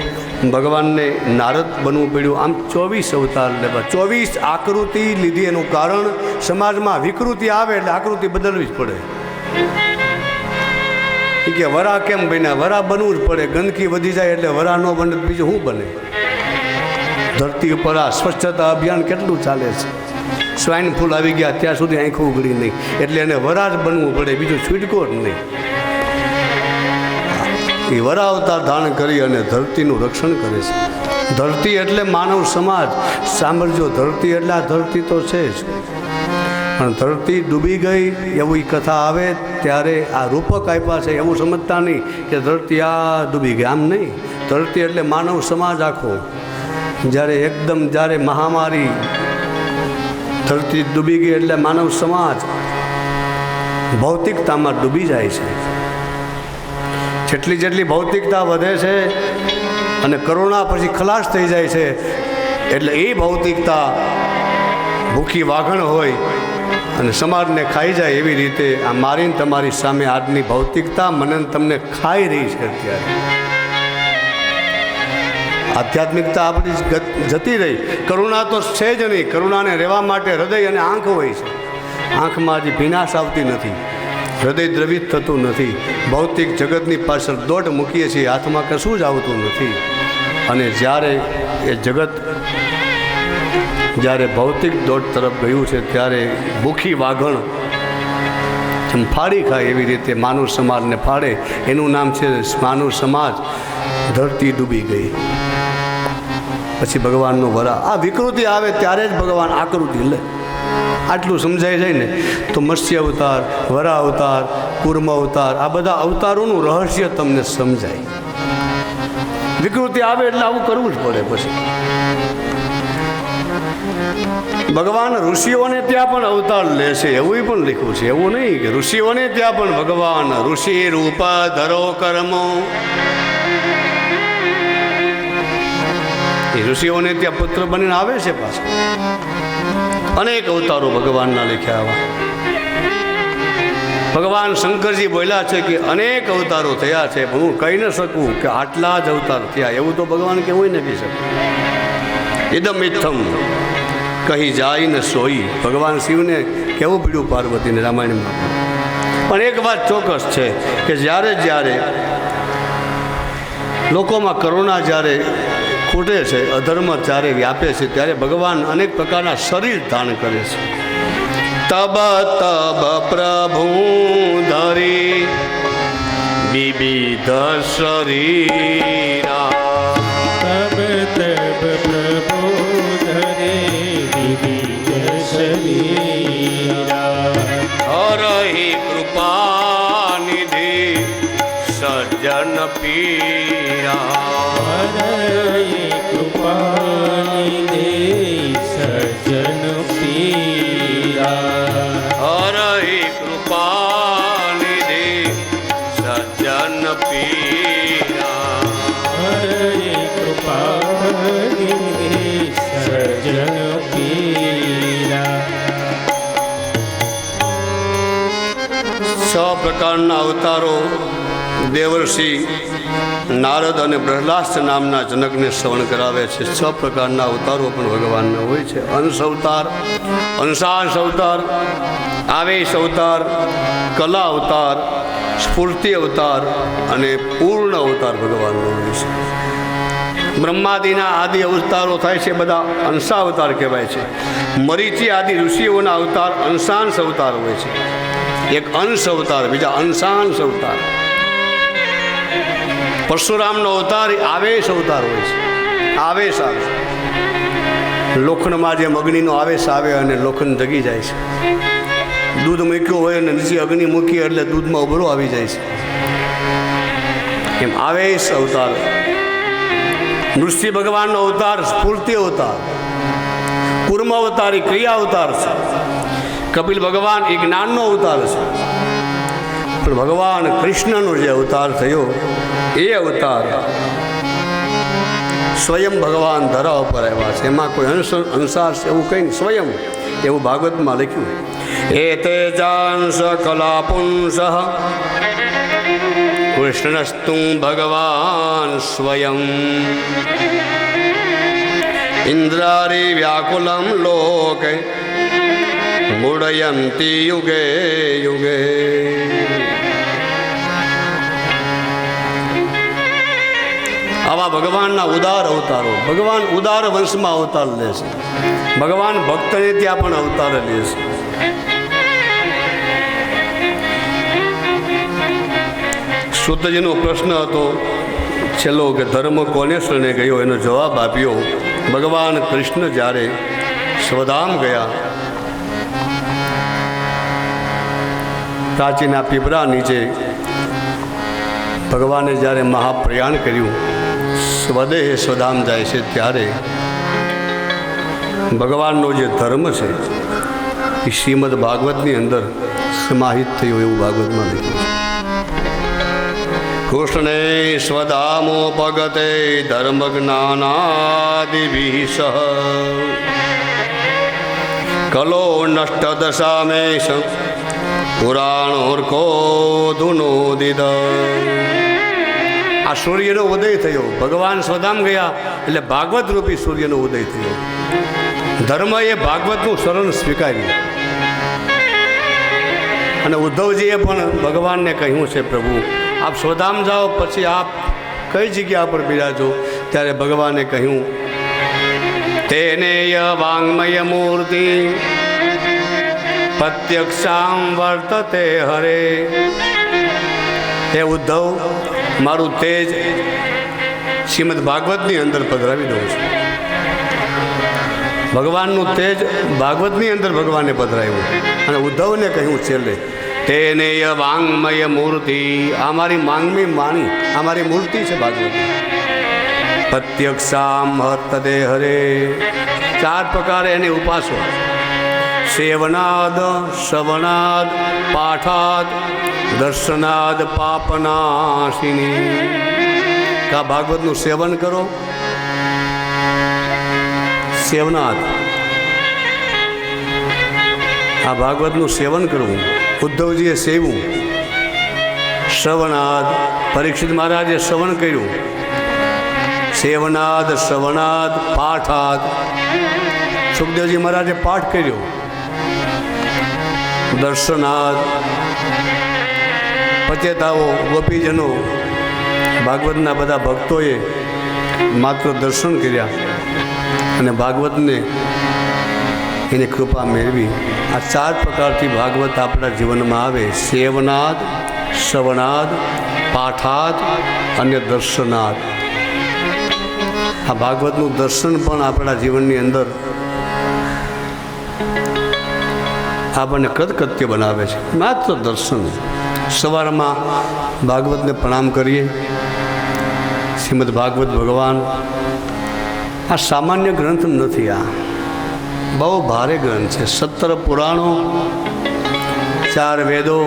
ભગવાનને નારદ બનવું પડ્યું. આમ 24 અવતાર લેવા, 24 આકૃતિ લીધી. એનું કારણ સમાજમાં વિકૃતિ આવે એટલે આકૃતિ બદલવી જ પડે. કે વરા કેમ બન્યા? વરા બનવું જ પડે. ગંદકી વધી જાય એટલે વરા ન બને બીજું શું બને? ધરતી ઉપર આ સ્વચ્છતા અભિયાન કેટલું ચાલે છે. સ્વાઇન ફૂલ આવી ગયા ત્યાં સુધી આંખો ઉઘડી નહીં, એટલે એને વરા જ બનવું પડે, બીજું છૂટકો જ નહીં. એ વરા અવતાર ધારણ કરી અને ધરતીનું રક્ષણ કરે છે. ધરતી એટલે માનવ સમાજ. સાંભળજો, ધરતી એટલે આ ધરતી તો છે જ, પણ ધરતી ડૂબી ગઈ એવી કથા આવે ત્યારે આ રૂપક આપ્યા છે એવું સમજતા નહીં કે ધરતી આ ડૂબી ગઈ. આમ નહીં. ધરતી એટલે માનવ સમાજ આખો. જ્યારે મહામારી ધરતી ડૂબી ગઈ એટલે માનવ સમાજ ભૌતિકતામાં ડૂબી જાય છે. જેટલી ભૌતિકતા વધે છે અને કરુણા પછી ખલાસ થઈ જાય છે, એટલે એ ભૌતિકતા ભૂખી વાઘણ હોય અને સમાજને ખાઈ જાય એવી રીતે આ મારીને તમારી સામે આજની ભૌતિકતા મને તમને ખાઈ રહી છે. અત્યારે આધ્યાત્મિકતા આપણી જતી રહી. કરુણા તો છે જ નહીં. કરુણાને રહેવા માટે હૃદય અને આંખ હોય છે. આંખમાં હજી ભીનાશ આવતી નથી, હૃદય દ્રવિત થતું નથી. ભૌતિક જગતની પાછળ દોટ મૂકીએ છીએ, હાથમાં કશું જ આવતું નથી. અને જ્યારે એ જગત ભૌતિક દોટ તરફ ગયું છે ત્યારે ભૂખી વાઘણ જેમ ફાડી ખાય એવી રીતે માનવ સમાજને ફાડે. એનું નામ છે માનવ સમાજ. ધરતી ડૂબી ગઈ પછી ભગવાનનો વરા. આ વિકૃતિ આવે ત્યારે જ ભગવાન આકૃતિ લે. આટલું સમજાય જાય ને તો મત્સ્ય અવતાર, વરા અવતાર, કૂર્મ અવતાર, આ બધા અવતારોનું રહસ્ય તમને સમજાય. વિકૃતિ આવે એટલે આવું કરવું જ પડે. પછી ભગવાન ઋષિઓને ત્યાં પણ અવતાર લે છે એવું પણ લખ્યું છે. એવું નહીં કે ઋષિઓને ત્યાં પણ ભગવાન ઋષિ રૂપ ધરો કર્મો. એ ઋષિઓને ત્યાં પુત્ર બનીને આવે છે પાછા. અનેક અવતારો ભગવાનના લખ્યા. ભગવાન શંકરજી બોલ્યા છે કે અનેક અવતારો થયા છે, પણ હું કહી ન શકું કે આટલા જ અવતાર થયા. એવું તો ભગવાન કેવું ન કહી શકું. ઇદમ ઇત્થમ કહી જાય ને સોઈ. ભગવાન શિવને કેવું પીડ્યું પાર્વતીને રામાયણમાં. પણ એક વાત ચોક્કસ છે કે જ્યારે લોકોમાં કરુણા જ્યારે ખૂટે છે, અધર્મ જ્યારે વ્યાપે છે, ત્યારે ભગવાન અનેક પ્રકારના શરીર ધારણ કરે છે. તબ પ્રભુ ધરી વિવિધ શરીરા. તબ પ્રભુ ધરે વિવિધ શરીરા. હરહિ કૃપા નિધિ સજ્જન પીરા. હરયે કૃપાનિધિ સજ્જન પીરા. હરહિ કૃપાનિધિ સજ્જન પીરા. હરયે કૃપાનિધિ સજ્જન પીરા. 6 પ્રકારના અવતારો દેવર્ષિ નારદ અને પ્રહલાદ નામના જનકને શ્રવણ કરાવે છે. 6 પ્રકારના અવતારો પણ ભગવાનના હોય છે. અંશ અવતાર, અંશાંશ અવતાર, આવેશ અવતાર, કલા અવતાર, સ્ફૂર્તિ અવતાર અને પૂર્ણ અવતાર ભગવાનનો હોય છે. બ્રહ્માદિના આદિ અવતારો થાય છે બધા અંશાવતાર કહેવાય છે. મરીચી આદિ ઋષિઓના અવતાર અંશાંશ અવતાર હોય છે. એક અંશ અવતાર, બીજા અંશાંશ અવતાર. પરશુરામનો અવતાર આવેશ અવતાર હોય છે. આવેશ આવે લોખંડમાં જેમ અગ્નિનો આવેશ આવે અને લોખંડ જગી જાય છે, દૂધ મૂક્યું હોય અને નીચે અગ્નિ મૂકી એટલે દૂધમાં ઉભરો આવી જાય છે, એમ આવેશ અવતાર, નૃસિંહ ભગવાનનો અવતાર સ્ફૂર્તિ અવતાર, કુર્મ અવતાર એ ક્રિયા અવતાર છે, કપિલ ભગવાન એ જ્ઞાનનો અવતાર છે, પણ ભગવાન કૃષ્ણનો જે અવતાર થયો એ અવતાર સ્વયં ભગવાન ધરા ઉપર આવ્યા છે, એમાં કોઈ અંસાર છે એવું કંઈ નહીં, સ્વયં એવું ભાગવતમાં લખ્યું. એ તેજાંશ કલાપુંસ કૃષ્ણસ્તુ ભગવાન સ્વયં ઇન્દ્રારી વ્યાકુલમ લોકે મૂઢયંતી યુગે યુગે. આવા ભગવાનના ઉદાર અવતારો, ભગવાન ઉદાર વંશમાં અવતાર લે છે, ભગવાન ભક્તને ત્યાં પણ અવતાર લે છે. સુતજીનો પ્રશ્ન હતો છેલ્લો કે ધર્મ કોને શરણે ગયો, એનો જવાબ આપ્યો ભગવાન કૃષ્ણ જ્યારે સ્વધામ ગયા, પ્રાચીના પીપળા નીચે ભગવાને જ્યારે મહાપ્રયાણ કર્યું, સ્વદેહે સ્વધામ જાય છે, ત્યારે ભગવાનનો જે ધર્મ છે એ શ્રીમદ ભાગવતની અંદર સમાહિત થયો એવું ભાગવતમાં લખ્યું છે. કૃષ્ણે સ્વધામોપગતે ધર્મ જ્ઞાનાદિભિઃ સહ કલો નષ્ટ દશામેશ પુરાણોર્કો ધુનોદિત. આ સૂર્યનો ઉદય થયો, ભગવાન સ્વધામ ગયા એટલે ભાગવત રૂપી સૂર્યનો ઉદય થયો. ધર્મ એ ભાગવતનું શરણ સ્વીકાર્યું અને ઉદ્ધવજીએ પણ ભગવાનને કહ્યું છે, પ્રભુ આપ સ્વધામ જાઓ પછી આપ કઈ જગ્યા પર બિરાજો, ત્યારે ભગવાને કહ્યું તેનેય વાંગ્મય મૂર્તિ પ્રત્યક્ષામ વર્તતે હરે. હે ઉદ્ધવ, મારું તેજ શ્રીમદ ભાગવતની અંદર પધરાવી દઉં છું. ભગવાનનું તેજ ભાગવતની અંદર ભગવાને પધરાવ્યું અને ઉદ્ધવને કહ્યું છેલ્લે તેનેય વાંગ્મય મૂર્તિ, આ મારી માંગમી વાણી, આ મારી મૂર્તિ છે ભાગવત. પ્રત્યક્ષામ વર્તતે હરે, ચાર પ્રકારે એને ઉપાસો: સેવનાદ, શ્રવણાદ, પાઠાદ, દર્શનાદ પાપનાશિની. કા ભાગવતનું સેવન કરો, સેવનાદ, આ ભાગવતનું સેવન કરવું, ઉદ્ધવજીએ સેવું. શ્રવણાદ, પરીક્ષિત મહારાજે શ્રવણ કર્યું. સેવનાદ, શ્રવણાદ, પાઠાદ, સુખદેવજી મહારાજે પાઠ કર્યો. દર્શનાદ, પચેતાઓ, ગોપીજનો, ભાગવતના બધા ભક્તોએ માત્ર દર્શન કર્યા અને ભાગવતને એની કૃપા મેળવી. આ ચાર પ્રકારથી ભાગવત આપણા જીવનમાં આવે: સેવનાદ, શ્રવણાદ, પાઠાદ અને દર્શનાદ. આ ભાગવતનું દર્શન પણ આપણા જીવનની અંદર આપણને કદકત્ય બનાવે છે. માત્ર દર્શન. સવારમાં ભાગવતને પ્રણામ કરીએ. શ્રીમદ ભાગવત ભગવાન આ સામાન્ય ગ્રંથ નથી, આ બહુ ભારે ગ્રંથ છે. 17 પુરાણો, 4 વેદો,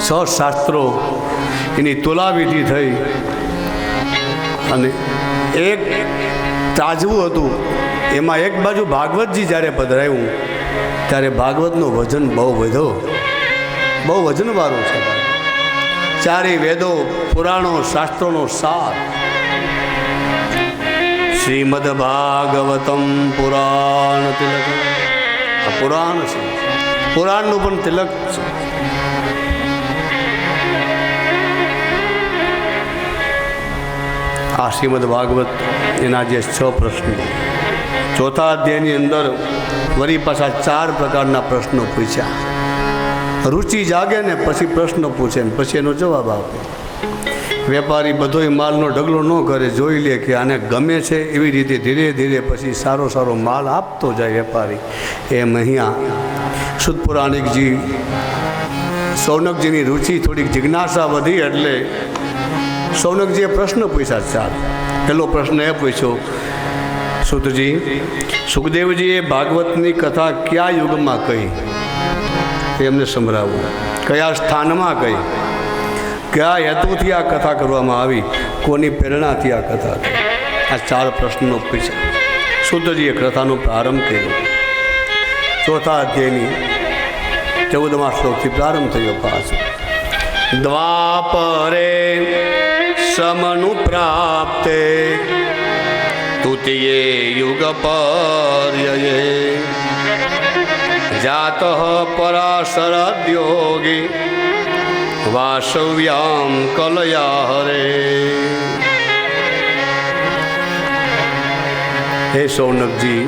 6 શાસ્ત્રો, એની તુલાવિધિ થઈ અને એક તાજવું હતું. એમાં એક બાજુ ભાગવતજી જ્યારે પધરાયું ત્યારે ભાગવતનું વજન બહુ વધ્યો, બહુ વજનવાળું છે. 4 વેદો, પુરાણો, શાસ્ત્રોનો સાર. શ્રીમદ ભાગવતમ પુરાણ તિલક. આ પુરાણ છે, પુરાણનું પણ તિલક છે. આ શ્રીમદ ભાગવત એના જે 6 પ્રશ્નો, ચોથા અધ્યાયની અંદર વળી પાછા 4 પ્રકારના પ્રશ્નો પૂછ્યા. રુચિ જાગે ને પછી પ્રશ્નો પૂછે ને પછી એનો જવાબ આપે. વેપારી બધોય માલનો ઢગલો ન કરે, જોઈ લે કે આને ગમે છે, એવી રીતે ધીરે ધીરે પછી સારો સારો માલ આપતો જાય વેપારી. એમ અહીંયા શુદ્ધ પુરાણિકજી સૌનકજીની રુચિ થોડીક જિજ્ઞાસા વધી એટલે સૌનકજીએ પ્રશ્ન પૂછ્યા. ચાર પહેલો પ્રશ્ન એ પૂછ્યો, સુતજી, સુખદેવજીએ ભાગવતની કથા કયા યુગમાં કહી? એમને સંભળાવવું. કયા સ્થાનમાં કહી? કયા હેતુથી આ કથા કરવામાં આવી? કોની પ્રેરણાથી આ કથા થઈ? આ ચાર પ્રશ્નો પૂછ્યા. સુતજીએ કથાનો પ્રારંભ કર્યો. ચોથા અધ્યાયની 14મા શ્લોકથી પ્રારંભ થયો. પાછો દ્વાપરે સમનુ પ્રાપ્તે તૃતીયે યુગ પર્યયે જાત પરાશરદ્યોગી વાસવ્યામ કલયા હરે. હે સૌનકજી,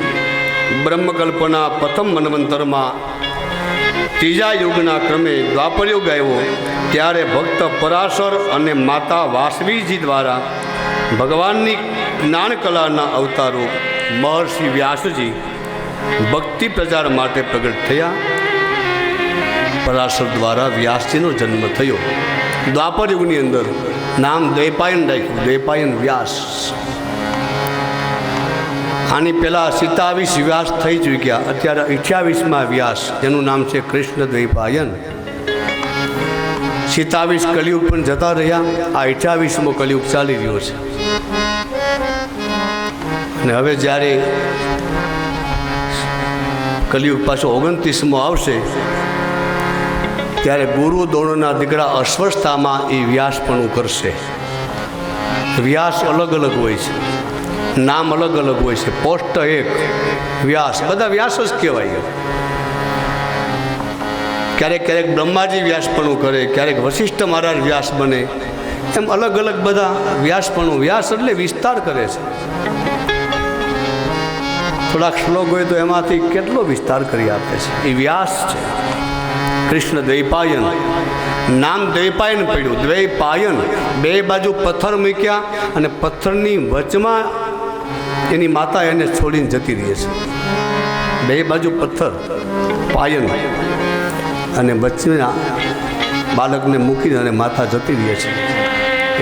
બ્રહ્મકલ્પના પ્રથમ મન્વંતરમાં ત્રીજા યુગના ક્રમે દ્વાપરયુગ આવ્યો ત્યારે ભક્ત પરાશર અને માતા વાસવીજી દ્વારા ભગવાનની જ્ઞાન કલાના અવતારો મહર્ષિ વ્યાસજી ભક્તિ પ્રચાર માટે પ્રગટ થયા. પરાશર દ્વારા વ્યાસજીનો જન્મ થયો. દ્વાપર યુગની અંદર નામ દ્વૈપાયન રાખ્યું, દ્વૈપાયન વ્યાસ. આની પહેલાં 27 વ્યાસ થઈ ચૂક્યા, અત્યારે 28મા વ્યાસ, જેનું નામ છે કૃષ્ણ દ્વૈપાયન. 27 કલિયુગ પણ જતા રહ્યા, આ 28મો કલિયુગ ચાલી રહ્યો છે. અને હવે જ્યારે કલિયુગ પાછો 29મો આવશે ત્યારે ગુરુ દ્રોણના દીકરા અશ્વસ્થામાં એ વ્યાસપણું કરશે. વ્યાસ અલગ અલગ હોય છે, નામ અલગ અલગ હોય છે. પોસ્ટ એક વ્યાસ, બધા વ્યાસ જ કહેવાય. ક્યારેક ક્યારેક બ્રહ્માજી વ્યાસપણું કરે, ક્યારેક વશિષ્ઠ મહારાજ વ્યાસ બને, એમ અલગ અલગ બધા વ્યાસપણું. વ્યાસ એટલે વિસ્તાર કરે છે. થોડાક શ્લોક હોય તો એમાંથી કેટલો વિસ્તાર કરી આપે છે. એ વ્યાસ છે. કૃષ્ણ દ્વૈપાયન, નામ દ્વૈપાયન પડ્યું. દ્વૈપાયન, બે બાજુ પથ્થર મૂક્યા અને પથ્થરની વચમાં એની માતા એને છોડીને જતી રહે છે. બે બાજુ પથ્થર, પાયન, અને વચના બાળકને મૂકીને અને માતા જતી રહે છે.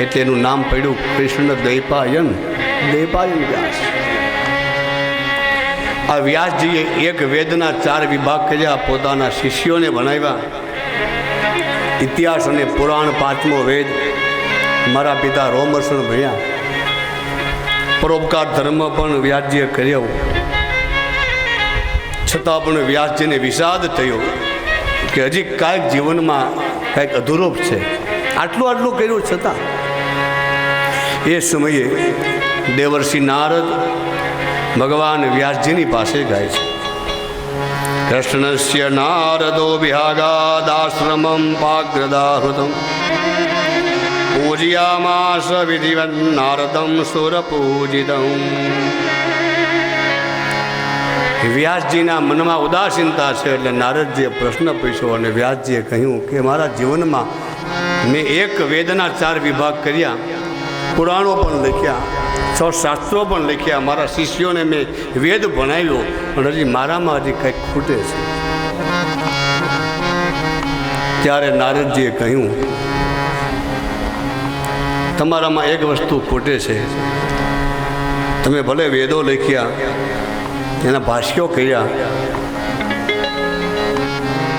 એટલે એનું નામ પડ્યું કૃષ્ણ દ્વૈપાયન, દ્વૈપાયન વ્યાસ. આ વ્યાસજીએ એક વેદના 4 વિભાગ કર્યા, પોતાના શિષ્યોને ભણાવ્યા. ઇતિહાસ અને પુરાણ 5મો વેદ મારા પિતા રોમર્ષણ ભણ્યા. પરોપકાર ધર્મ પણ વ્યાસજીએ કર્યો. છતાં પણ વ્યાસજીને વિષાદ થયો કે હજી કાંઈક જીવનમાં કાંઈક અધૂરોપ છે. આટલું આટલું કર્યું છતાં. એ સમયે દેવર્ષિ નારદ ભગવાન વ્યાસજીની પાસે ગાય છે, કૃષ્ણસ્ય નારદો વિહાગાદાશ્રમં પાગ્રદાહૃતમ પૂજયામાસ વિધિવન નારદમ સુરપૂજિતમ. વ્યાસજીના મનમાં ઉદાસીનતા છે એટલે નારદજીએ પ્રશ્ન પૂછ્યો અને વ્યાસજીએ કહ્યું કે મારા જીવનમાં મેં એક વેદના 4 વિભાગ કર્યા, પુરાણો પણ લખ્યા, 6 શાસ્ત્રો પણ લખ્યા, મારા શિષ્યોને મેં વેદ ભણાવ્યો, પણ હજી મારામાં હજી કંઈક ખૂટે છે. ત્યારે નારદજીએ કહ્યું, તમારામાં એક વસ્તુ ખૂટે છે. તમે ભલે વેદો લખ્યા, એના ભાષ્યો કર્યા,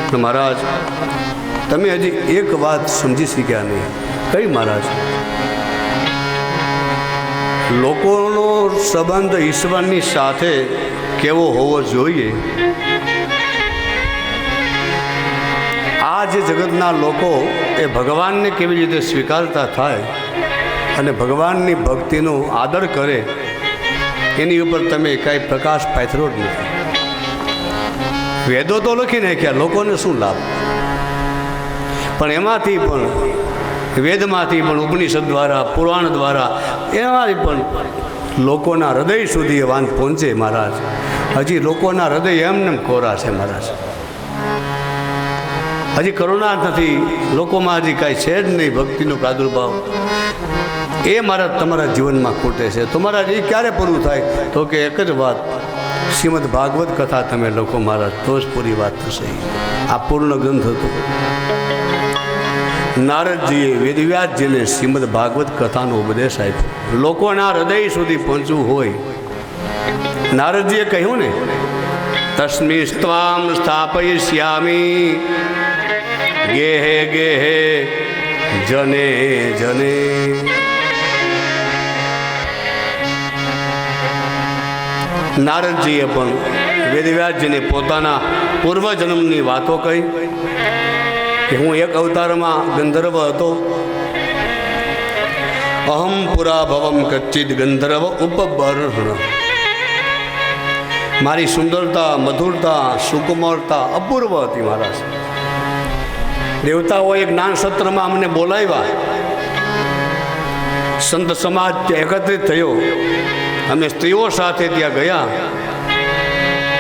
પણ મહારાજ તમે હજી એક વાત સમજી શક્યા નહીં. કઈ મહારાજ? લોકોનો સંબંધ ઈશ્વરની સાથે કેવો હોવો જોઈએ? આ જે જગતના લોકો એ ભગવાનને કેવી રીતે સ્વીકારતા થાય અને ભગવાનની ભક્તિનો આદર કરે, એની ઉપર તમે કાંઈ પ્રકાશ પાથરો જ નથી. વેદો તો લખી નાખ્યા, લોકોને શું લાભ? પણ એમાંથી પણ, વેદમાંથી પણ, ઉપનિષદ દ્વારા, પુરાણ દ્વારા, એમાંથી પણ લોકોના હૃદય સુધી એ વાંધ પહોંચે મહારાજ. હજી લોકોના હૃદય એમને કોરા છે મહારાજ. હજી કરુણા નથી લોકોમાં, હજી કાંઈ છે જ નહીં ભક્તિનો પ્રાદુર્ભાવ. એ મારા તમારા જીવનમાં ખૂટે છે. તમારા એ ક્યારે પૂરું થાય? તો કે એક જ વાત, શ્રીમદ ભાગવત કથા તમે લખો મહારાજ, તો જ પૂરી વાત થશે. આ પૂર્ણ ગ્રંથ હતો. નારદજીએ વેદવ્યાસજીને શ્રીમદ ભાગવત કથાનો ઉપદેશ આપ્યો. લોકોના હૃદય સુધી પહોંચવું હોય, નારદજીએ કહ્યું ને, તસ્મિસ્ત્વામ સ્થાપયિષ્યામિ ગેહે ગેહે જને જને. નારદજીએ પણ વેદવ્યાસજીને પોતાના પૂર્વજન્મની વાતો કહી કે હું એક અવતારમાં ગંધર્વ હતો. અહમ પુરા ભવમ કચ્ચિત ગંધર્વ ઉપબર્હણ. મારી સુંદરતા, મધુરતા, સુકુમારતા અપૂર્વ હતી મહારાજ. દેવતાઓએ જ્ઞાન સત્રમાં અમને બોલાવ્યા, સંત સમાજ એકત્રિત થયો, અમે સ્ત્રીઓ સાથે ત્યાં ગયા,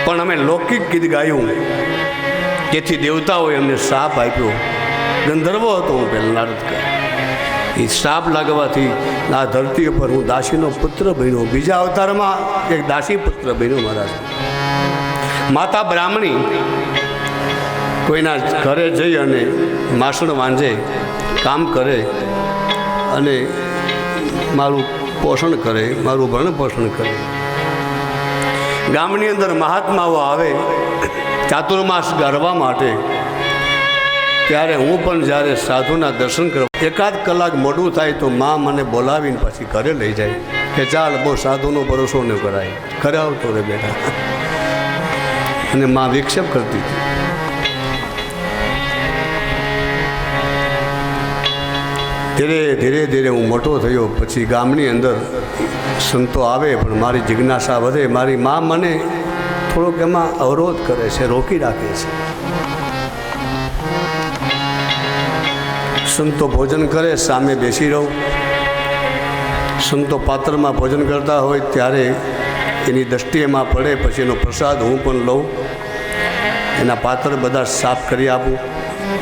પણ અમે લૌકિક ગીત ગાયું. તેથી દેવતાઓએ અમને શ્રાપ આપ્યો. ગંધર્વ હતો હું પહેલાં, નારદ કહે. એ શ્રાપ લાગવાથી આ ધરતી ઉપર હું દાસીનો પુત્ર બન્યો. બીજા અવતારમાં એક દાસી પુત્ર બન્યો મહારાજ. માતા બ્રાહ્મણી કોઈના ઘરે જઈ અને માસણ વાંજે, કામ કરે અને મારું પોષણ કરે, મારું ભરણ પોષણ કરે. ગામની અંદર મહાત્માઓ આવે ચાતુર્માસ ગાળવા માટે, ત્યારે હું પણ જ્યારે સાધુના દર્શન કરવા એકાદ કલાક મોડું થાય તો મા મને બોલાવીને પછી ઘરે લઈ જાય કે ચાલ બહુ સાધુનો ભરોસો ન કરાય, ઘરે આવતો રે બેટા. અને મા વિક્ષેપ કરતી હતી. ધીરે ધીરે ધીરે હું મોટો થયો. પછી ગામની અંદર સંતો આવે પણ મારી જિજ્ઞાસા વધે. મારી મા મને થોડોક એમાં અવરોધ કરે છે, રોકી રાખે છે. સંતો ભોજન કરે, સામે બેસી રહું. સંતો પાત્રમાં ભોજન કરતા હોય ત્યારે એની દ્રષ્ટિ એમાં પડે, પછી એનો પ્રસાદ હું પણ લઉં. એના પાત્ર બધા સાફ કરી આપું,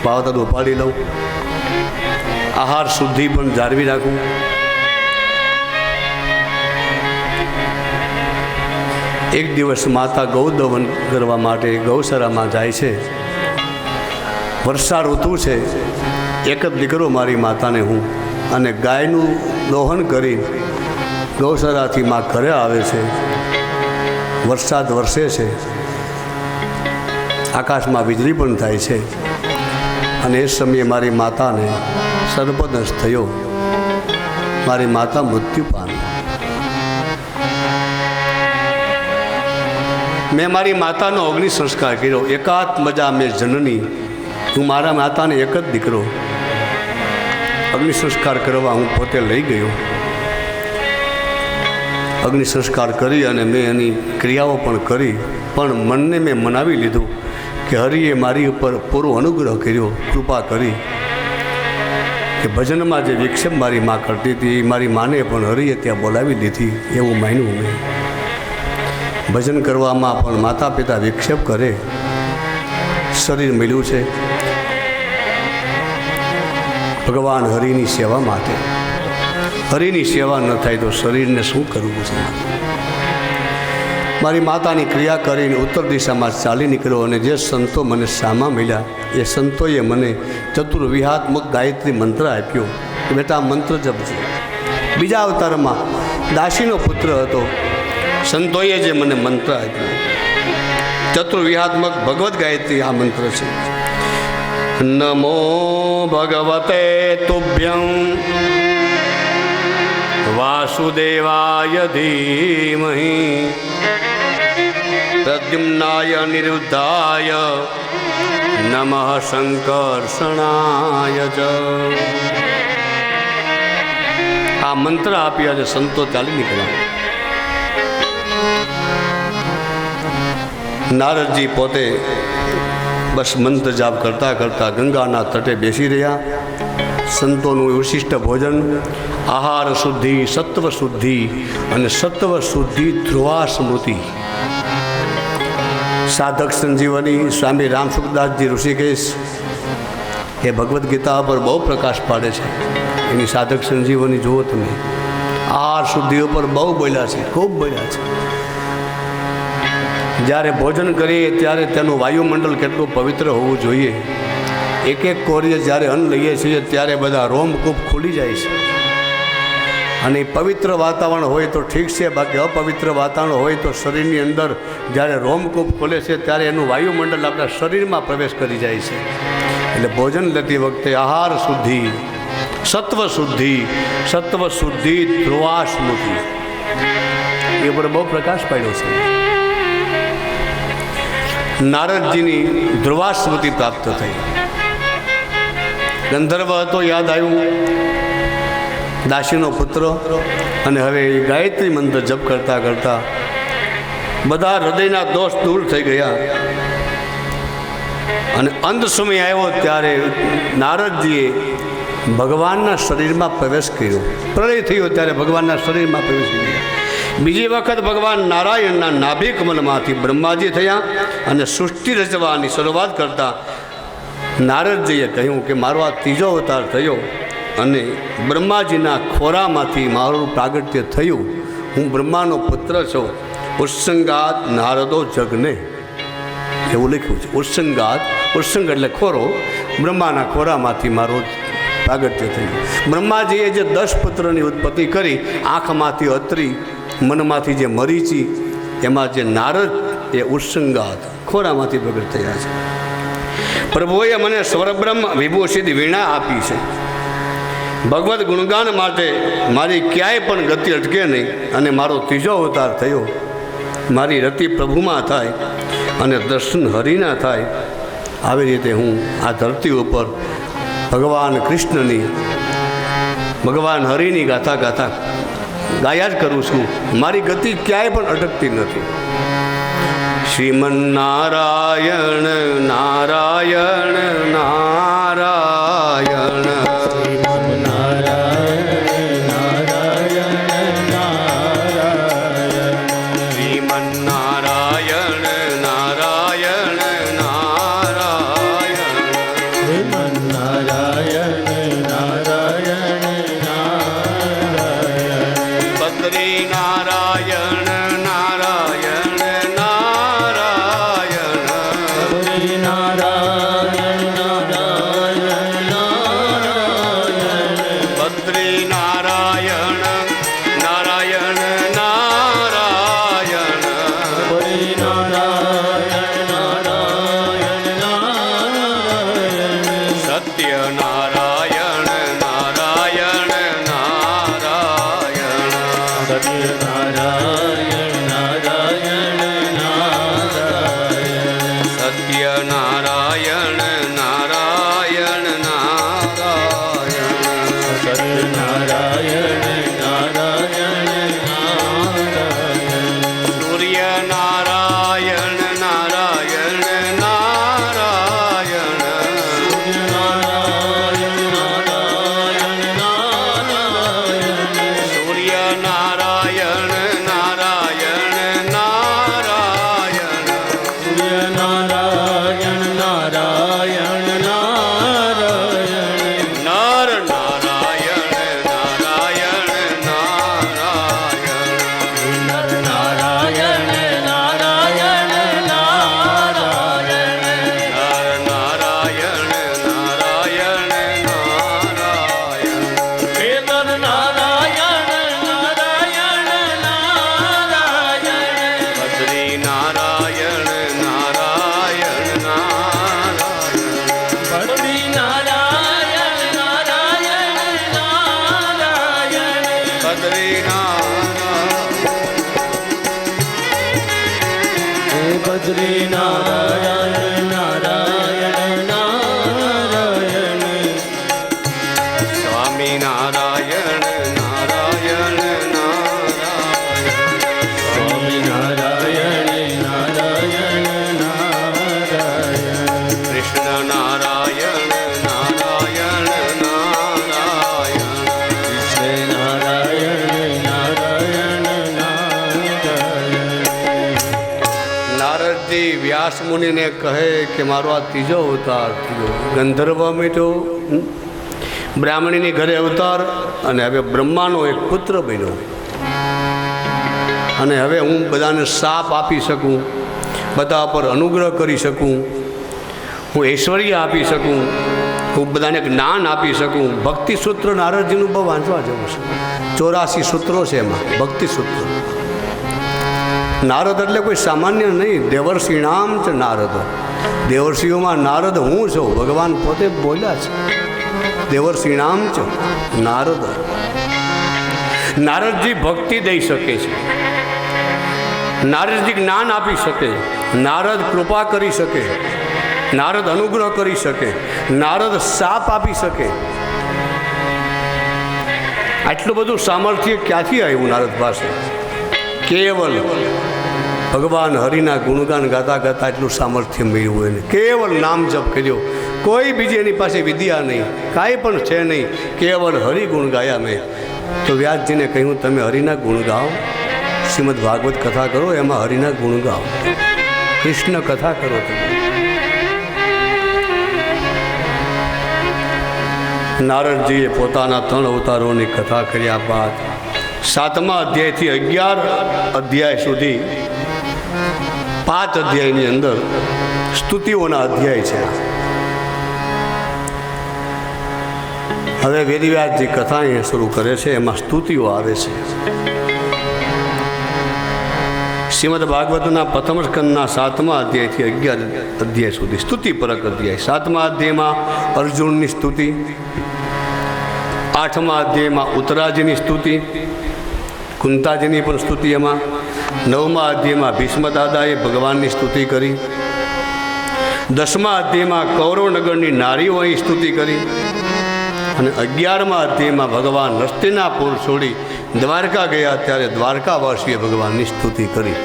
પાવતર ઉપાડી લઉં. આહાર શુદ્ધિ પણ જાળવી રાખું. એક દિવસ માતા ગૌદહન કરવા માટે ગૌશાળામાં જાય છે. વર્ષા ઋતુ છે. એક જ દીકરો મારી માતાને હું, અને ગાયનું દોહન કરી ગૌશાળાથી મા ઘરે આવે છે. વરસાદ વરસે છે, આકાશમાં વીજળી પણ થાય છે. અને એ સમયે મારી માતાને સર્પદંશ થયો. મારી માતા મૃત્યુ પામી. મેં મારી માતાનો અગ્નિ સંસ્કાર કર્યો. એકાત્મજા મેં જનની. હું મારા માતાને એક જ દીકરો. અગ્નિ સંસ્કાર કરવા હું પોતે લઈ ગયો. અગ્નિ સંસ્કાર કરી અને મેં એની ક્રિયાઓ પણ કરી. પણ મનને મેં મનાવી લીધું કે હરિએ મારી ઉપર પૂરો અનુગ્રહ કર્યો, કૃપા કરી કે ભજનમાં જે વિક્ષેપ મારી મા કરતી હતી, મારી માને પણ હરિએ ત્યાં બોલાવી દીધી. એવું માન્યું મેં. ભજન કરવામાં પણ માતા પિતા વિક્ષેપ કરે. શરીર મળ્યું છે ભગવાન હરિની સેવા માટે. હરિની સેવા ન થાય તો શરીરને શું કરવું છે? મારી માતાની ક્રિયા કરીને ઉત્તર દિશામાં ચાલી નીકળ્યો. અને જે સંતો મને સામા મળ્યા એ સંતોએ મને ચતુર્વિહાત્મક ગાયત્રી મંત્ર આપ્યો કે બેટા આ મંત્ર જપજો. બીજા અવતારમાં દાસીનો પુત્ર હતો. સંતોએ જે મને મંત્ર આપ્યો ચતુર્વિહાત્મક ભગવદ્ ગાયત્રી, આ મંત્ર છે. નમો ભગવતે તુભ્યં વાસુદેવાય ધીમહિ પ્રદ્યુમ્નાય નિરુદ્ધાય નમઃ સંકર્ષણાય જ. આ મંત્ર આપી અને સંતો ચાલી નીકળ્યા. નારદજી પોતે બસ મંત્ર જાપ કરતાં કરતાં ગંગાના તટે બેસી રહ્યા. સંતોનું વિશિષ્ટ ભોજન, આહાર શુદ્ધિ, સત્વ શુદ્ધિ અને સત્વ શુદ્ધિ ધ્રુવા સ્મૃતિ. સાધક સંજીવની સ્વામી રામસુખદાસજી ઋષિકેશ એ ભગવદ્ ગીતા પર બહુ પ્રકાશ પાડે છે. એની સાધક સંજીવની જુઓ તમે. આહાર શુદ્ધિ ઉપર બહુ બોલ્યા છે, ખૂબ બોલ્યા છે. જ્યારે ભોજન કરીએ ત્યારે તેનું વાયુમંડળ કેટલું પવિત્ર હોવું જોઈએ. એક એક કોરીએ જ્યારે અન્ન લઈએ છીએ ત્યારે બધા રોમકૂપ ખુલી જાય છે. અને પવિત્ર વાતાવરણ હોય તો ઠીક છે, બાકી અપવિત્ર વાતાવરણ હોય તો શરીરની અંદર જ્યારે રોમકૂપ ખોલે છે ત્યારે એનું વાયુમંડળ આપણા શરીરમાં પ્રવેશ કરી જાય છે. એટલે ભોજન લેતી વખતે આહાર શુદ્ધિ, સત્વ શુદ્ધિ ધ્રુવા સ્મૃતિ એ પર બહુ પ્રકાશ પાડ્યો છે. નારદજીની ધ્રુવા સ્મૃતિ પ્રાપ્ત થઈ. ગંધર્વ હતો, યાદ આવ્યું, દાસીનો પુત્ર, અને હવે એ ગાયત્રી મંત્ર જપ કરતા કરતા બધા હૃદયના દોષ દૂર થઈ ગયા. અને અંત સમય આવ્યો ત્યારે નારદજીએ ભગવાનના શરીરમાં પ્રવેશ કર્યો. પ્રલય થયો ત્યારે ભગવાનના શરીરમાં પ્રવેશ કર્યો. બીજી વખત ભગવાન નારાયણના નાભિ કમલમાંથી બ્રહ્માજી થયા અને સૃષ્ટિ રચવાની શરૂઆત કરતા નારદજીએ કહ્યું કે મારો આ ત્રીજો અવતાર થયો અને બ્રહ્માજીના ખોરામાંથી મારું પ્રાગટ્ય થયું. હું બ્રહ્માનો પુત્ર છું. ઉત્સંગાત નારદો જગને, એવું લખ્યું છે. ઉત્સંગ એટલે ખોરો. બ્રહ્માના ખોરામાંથી મારું પ્રાગટ્ય થયું. બ્રહ્માજીએ જે 10 પુત્રની ઉત્પત્તિ કરી, આંખમાંથી અત્રી, મનમાંથી જે મરીચી, એમાં જે નારદ એ ઉત્સંગાત ખોરામાંથી પ્રગટ થયા છે. પ્રભુએ મને સ્વરબ્રહ્મ વિભૂષિત વીણા આપી છે. ભગવદ્ ગુણગાન માટે મારી ક્યાંય પણ ગતિ અટકે નહીં અને મારો ત્રીજો અવતાર થયો. મારી રતિ પ્રભુમાં થાય અને દર્શન હરિના થાય. આવી રીતે હું આ ધરતી ઉપર ભગવાન કૃષ્ણની, ભગવાન હરિની ગાથા ગાયા જ કરું છું. મારી ગતિ ક્યાંય પણ અટકતી નથી. શ્રીમન નારાયણ નારાયણ નારાયણ, બદ્રી નારાયણ નારાયણ નારાયણ, સ્વામી નારાયણ નારાયણ નારાયણ, સ્વામી નારાયણ નારાયણ નારાયણ, કૃષ્ણ નારાયણ નારાયણ નારાયણ, કૃષ્ણ નારાયણ નારાયણ નારાયણ. નારદજી વ્યાસ મુનિને કહે કે મારો આ ત્રીજો અવતાર થયો. ગંધર્વ મીઠો, બ્રાહ્મણીની ઘરે અવતાર અને હવે બ્રહ્માનો એક પુત્ર બન્યો. અને હવે હું બધાને શાપ આપી શકું, બધા પર અનુગ્રહ કરી શકું, હું ઐશ્વર્ય આપી શકું, હું બધાને જ્ઞાન આપી શકું. ભક્તિ સૂત્ર નારદજીનું બહુ વાંચવા જેવું છે. 84 સૂત્રો છે એમાં ભક્તિ સૂત્ર. નારદ એટલે કોઈ સામાન્ય નહીં, દેવર્ષિણામ છે નારદ. દેવર્ષિઓમાં નારદ હું છું, ભગવાન પોતે બોલ્યા છે. દેવર્ષિણામ છે નારદ. નારદજી ભક્તિ દઈ શકે છે, નારદજી જ્ઞાન આપી શકે, નારદ કૃપા કરી શકે, નારદ અનુગ્રહ કરી શકે, નારદ શાપ આપી શકે. આટલું બધું સામર્થ્ય ક્યાંથી આવ્યું નારદ પાસે? કેવલ ભગવાન હરિના ગુણગાન ગાતા ગાતા એટલું સામર્થ્ય મળ્યું એને. કેવલ નામ જપ કર્યો, કોઈ બીજી એની પાસે વિદ્યા નહીં, કાંઈ પણ છે નહીં, કેવલ હરિગુણ ગાયા મેં. તો વ્યાસજીને કહ્યું તમે હરિના ગુણ ગાઓ, શ્રીમદ ભાગવત કથા કરો, એમાં હરિના ગુણ ગાઓ, કૃષ્ણ કથા કરો. તમે નારદજીએ પોતાના 3 અવતારોની કથા કર્યા બાદ 7મા અધ્યાયથી 11 અધ્યાય સુધી 5 અધ્યાયની અંદર સ્તુતિઓના અધ્યાય છે. હવે વેદવ્યાસજી કથા અહીંયા શરૂ કરે છે, એમાં સ્તુતિઓ આવે છે. શ્રીમદ ભાગવતના પ્રથમ સ્કંદના 7મા અધ્યાયથી 11 અધ્યાય સુધી સ્તુતિપરક અધ્યાય. 7મા અધ્યાયમાં અર્જુનની સ્તુતિ, 8મા અધ્યાયમાં ઉત્તરાજીની સ્તુતિ, કુંતાજીની પણ સ્તુતિ એમાં. 9મા અધ્યાયમાં ભીષ્મ દાદાએ ભગવાનની સ્તુતિ કરી. 10મા અધ્યાયમાં કૌરવનગરની નારીઓની સ્તુતિ કરી. અને 11મા અધ્યાયમાં ભગવાન હસ્તિનાપુર છોડી દ્વારકા ગયા ત્યારે દ્વારકાવાસીએ ભગવાનની સ્તુતિ કરી.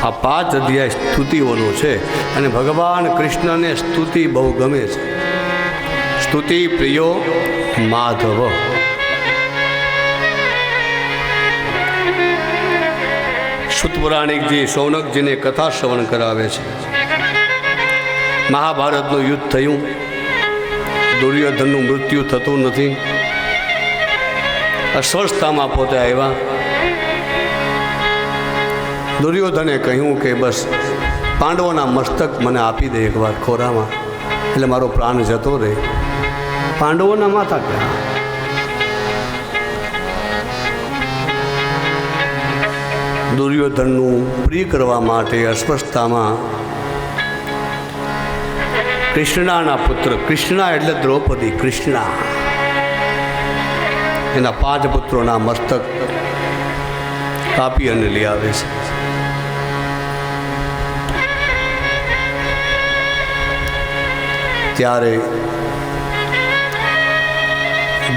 આ 5 અધ્યાય સ્તુતિઓનો છે. અને ભગવાન કૃષ્ણને સ્તુતિ બહુ ગમે છે. સ્તુતિ પ્રિયો માધવ. સુત પુરાણિકજી શૌનકજીને કથા શ્રવણ કરાવે છે. મહાભારતનું યુદ્ધ થયું, દુર્યોધનનું મૃત્યુ થતું નથી. અસ્વસ્થતામાં પોતે આવ્યા. દુર્યોધને કહ્યું કે બસ પાંડવોના મસ્તક મને આપી દે એકવાર ખોરામાં, એટલે મારો પ્રાણ જતો રહે. પાંડવોના માથા ક્યાં? દુર્યોધનનું પ્રિય કરવા માટે અસ્વસ્થતામાં કૃષ્ણાના પુત્ર, કૃષ્ણા એટલે દ્રૌપદી, કૃષ્ણા એના 5 પુત્રોના મસ્તક કાપી અને લઈ આવે છે. ત્યારે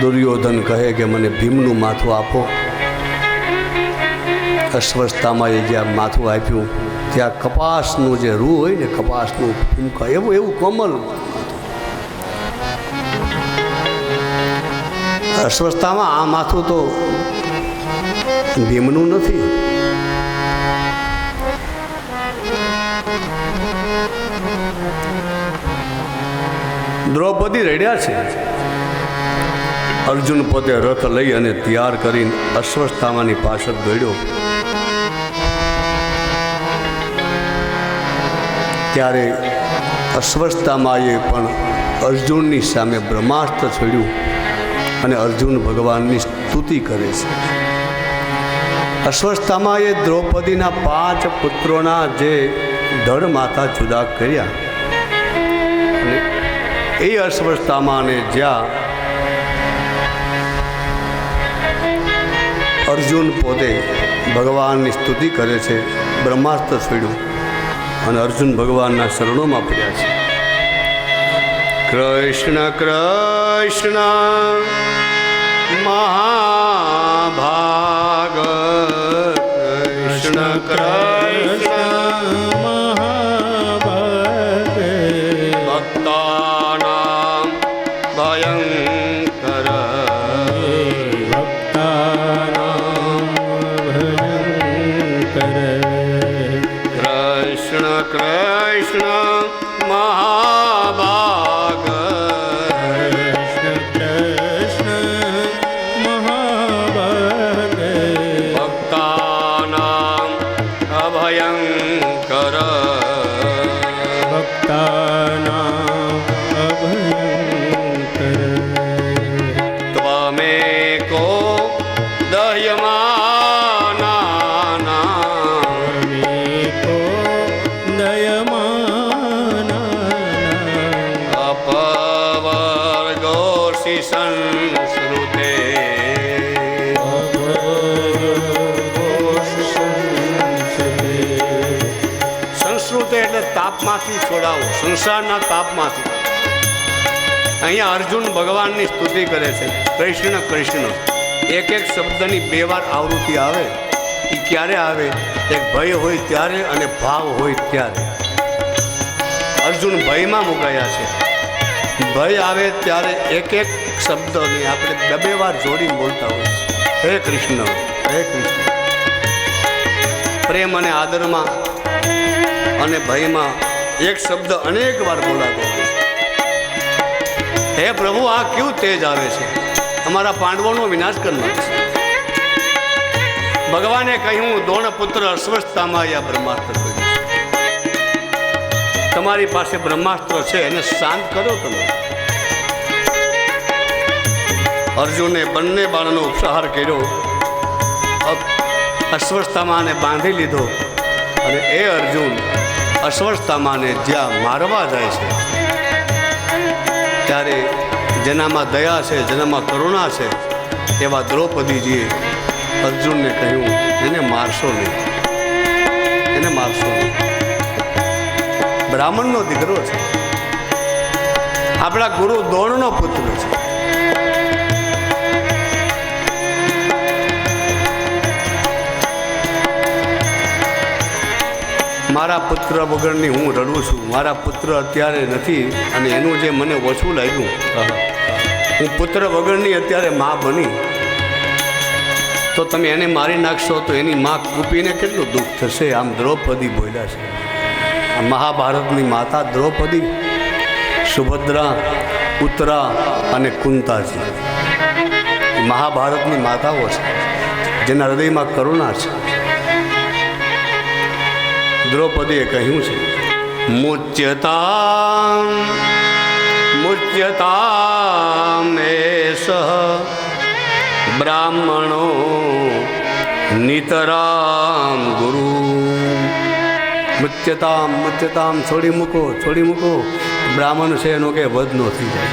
દુર્યોધન કહે કે મને ભીમનું માથું આપો. અસ્વસ્થતામાં એ જ્યાં માથું આપ્યું ત્યાં કપાસનું જે રૂ હોય ને, કપાસનું એવું એવું કોમલ. અસ્વસ્થતામાં આ માથું તો ભીમનું નથી. દ્રૌપદી રડ્યા છે. અર્જુન પોતે રથ લઈ અને તૈયાર કરીને અસ્વસ્થતામાંની પાછળ દોડ્યો. ત્યારે અસ્વસ્થતામાંએ પણ અર્જુનની સામે બ્રહ્માસ્ત્ર છોડ્યું અને અર્જુન ભગવાનની સ્તુતિ કરે છે. અસ્વસ્થતામાંએ દ્રૌપદીના 5 પુત્રોના જે ધડ માથા જુદા કર્યા. અને એ અસ્વસ્થતામાંને જ્યાં અર્જુન પોતે ભગવાનની સ્તુતિ કરે છે, બ્રહ્માસ્ત્ર છોડ્યું અને અર્જુન ભગવાનના શરણોમાં પડ્યા છે. કૃષ્ણ કૃષ્ણ મહાભાગ, કૃષ્ણ કૃષ્ણ મહાભાગ, ભક્તાનામ ભયંકર, ભક્તાનામ ભયંકર. કૃષ્ણ કૃષ્ણ મહાભાગ, કૃષ્ણ તાપમાંથી છોડાવો, સંસારના તાપમાંથી. અહીંયા અર્જુન ભગવાનની સ્તુતિ કરે છે, કૃષ્ણ કૃષ્ણ. એક એક શબ્દની 2 વાર આવૃત્તિ આવે. એ ક્યારે આવે? એક ભય હોય ત્યારે અને ભાવ હોય ત્યારે. અર્જુન ભયમાં મુકાયા છે. ભય આવે ત્યારે એક એક શબ્દને આપણે 2 વાર જોડીને બોલતા હોય છે. હે કૃષ્ણ, હે કૃષ્ણ. પ્રેમ અને આદરમાં અને ભયમાં એક શબ્દ અનેક વાર બોલાતો હોય છે. હે પ્રભુ, આ કેવું તેજ આવે છે, અમારા પાંડવોનો વિનાશ કરનાર છે. ભગવાને કહ્યું, દ્રોણપુત્ર અશ્વત્થામાએ બ્રહ્માસ્ત્ર કર્યું. તમારી પાસે બ્રહ્માસ્ત્ર છે, એને શાંત કરો તમે. અર્જુને બંને બાણનો ઉપસાર કર્યો. અશ્વત્થામાને બાંધી લીધો અને એ અર્જુન અશ્વત્થામાને જ્યાં મારવા જાય છે, ત્યારે જેનામાં દયા છે, જેનામાં કરુણા છે, એવા દ્રૌપદીજીએ અર્જુનને કહ્યું, એને મારશો નહીં, એને મારશો નહીં. બ્રાહ્મણનો દીકરો છે, આપણા ગુરુ દ્રોણનો પુત્ર છે. મારા પુત્ર વગરની હું રડું છું. મારા પુત્ર અત્યારે નથી અને એનું જે મને ઓછું લાગ્યું, હું પુત્ર વગરની અત્યારે મા બની, તો તમે એને મારી નાખશો તો એની મા કૂપીને કેટલું દુઃખ થશે. આમ દ્રૌપદી બોલ્યા છે. આ મહાભારતની માતા દ્રૌપદી, સુભદ્રા, ઉત્તરા અને કુંતાજી મહાભારતની માતાઓ છે, જેના હૃદયમાં કરુણા છે. દ્રૌપદીએ કહ્યું છે, મુચ્યતામ મુચ્યતામ એષ બ્રાહ્મણો નિતરામ ગુરુ. મુચ્યતામ મુચ્યતામ, છોડી મૂકો, છોડી મૂકો. બ્રાહ્મણ છે એનો કે વધ ન થઈ જાય.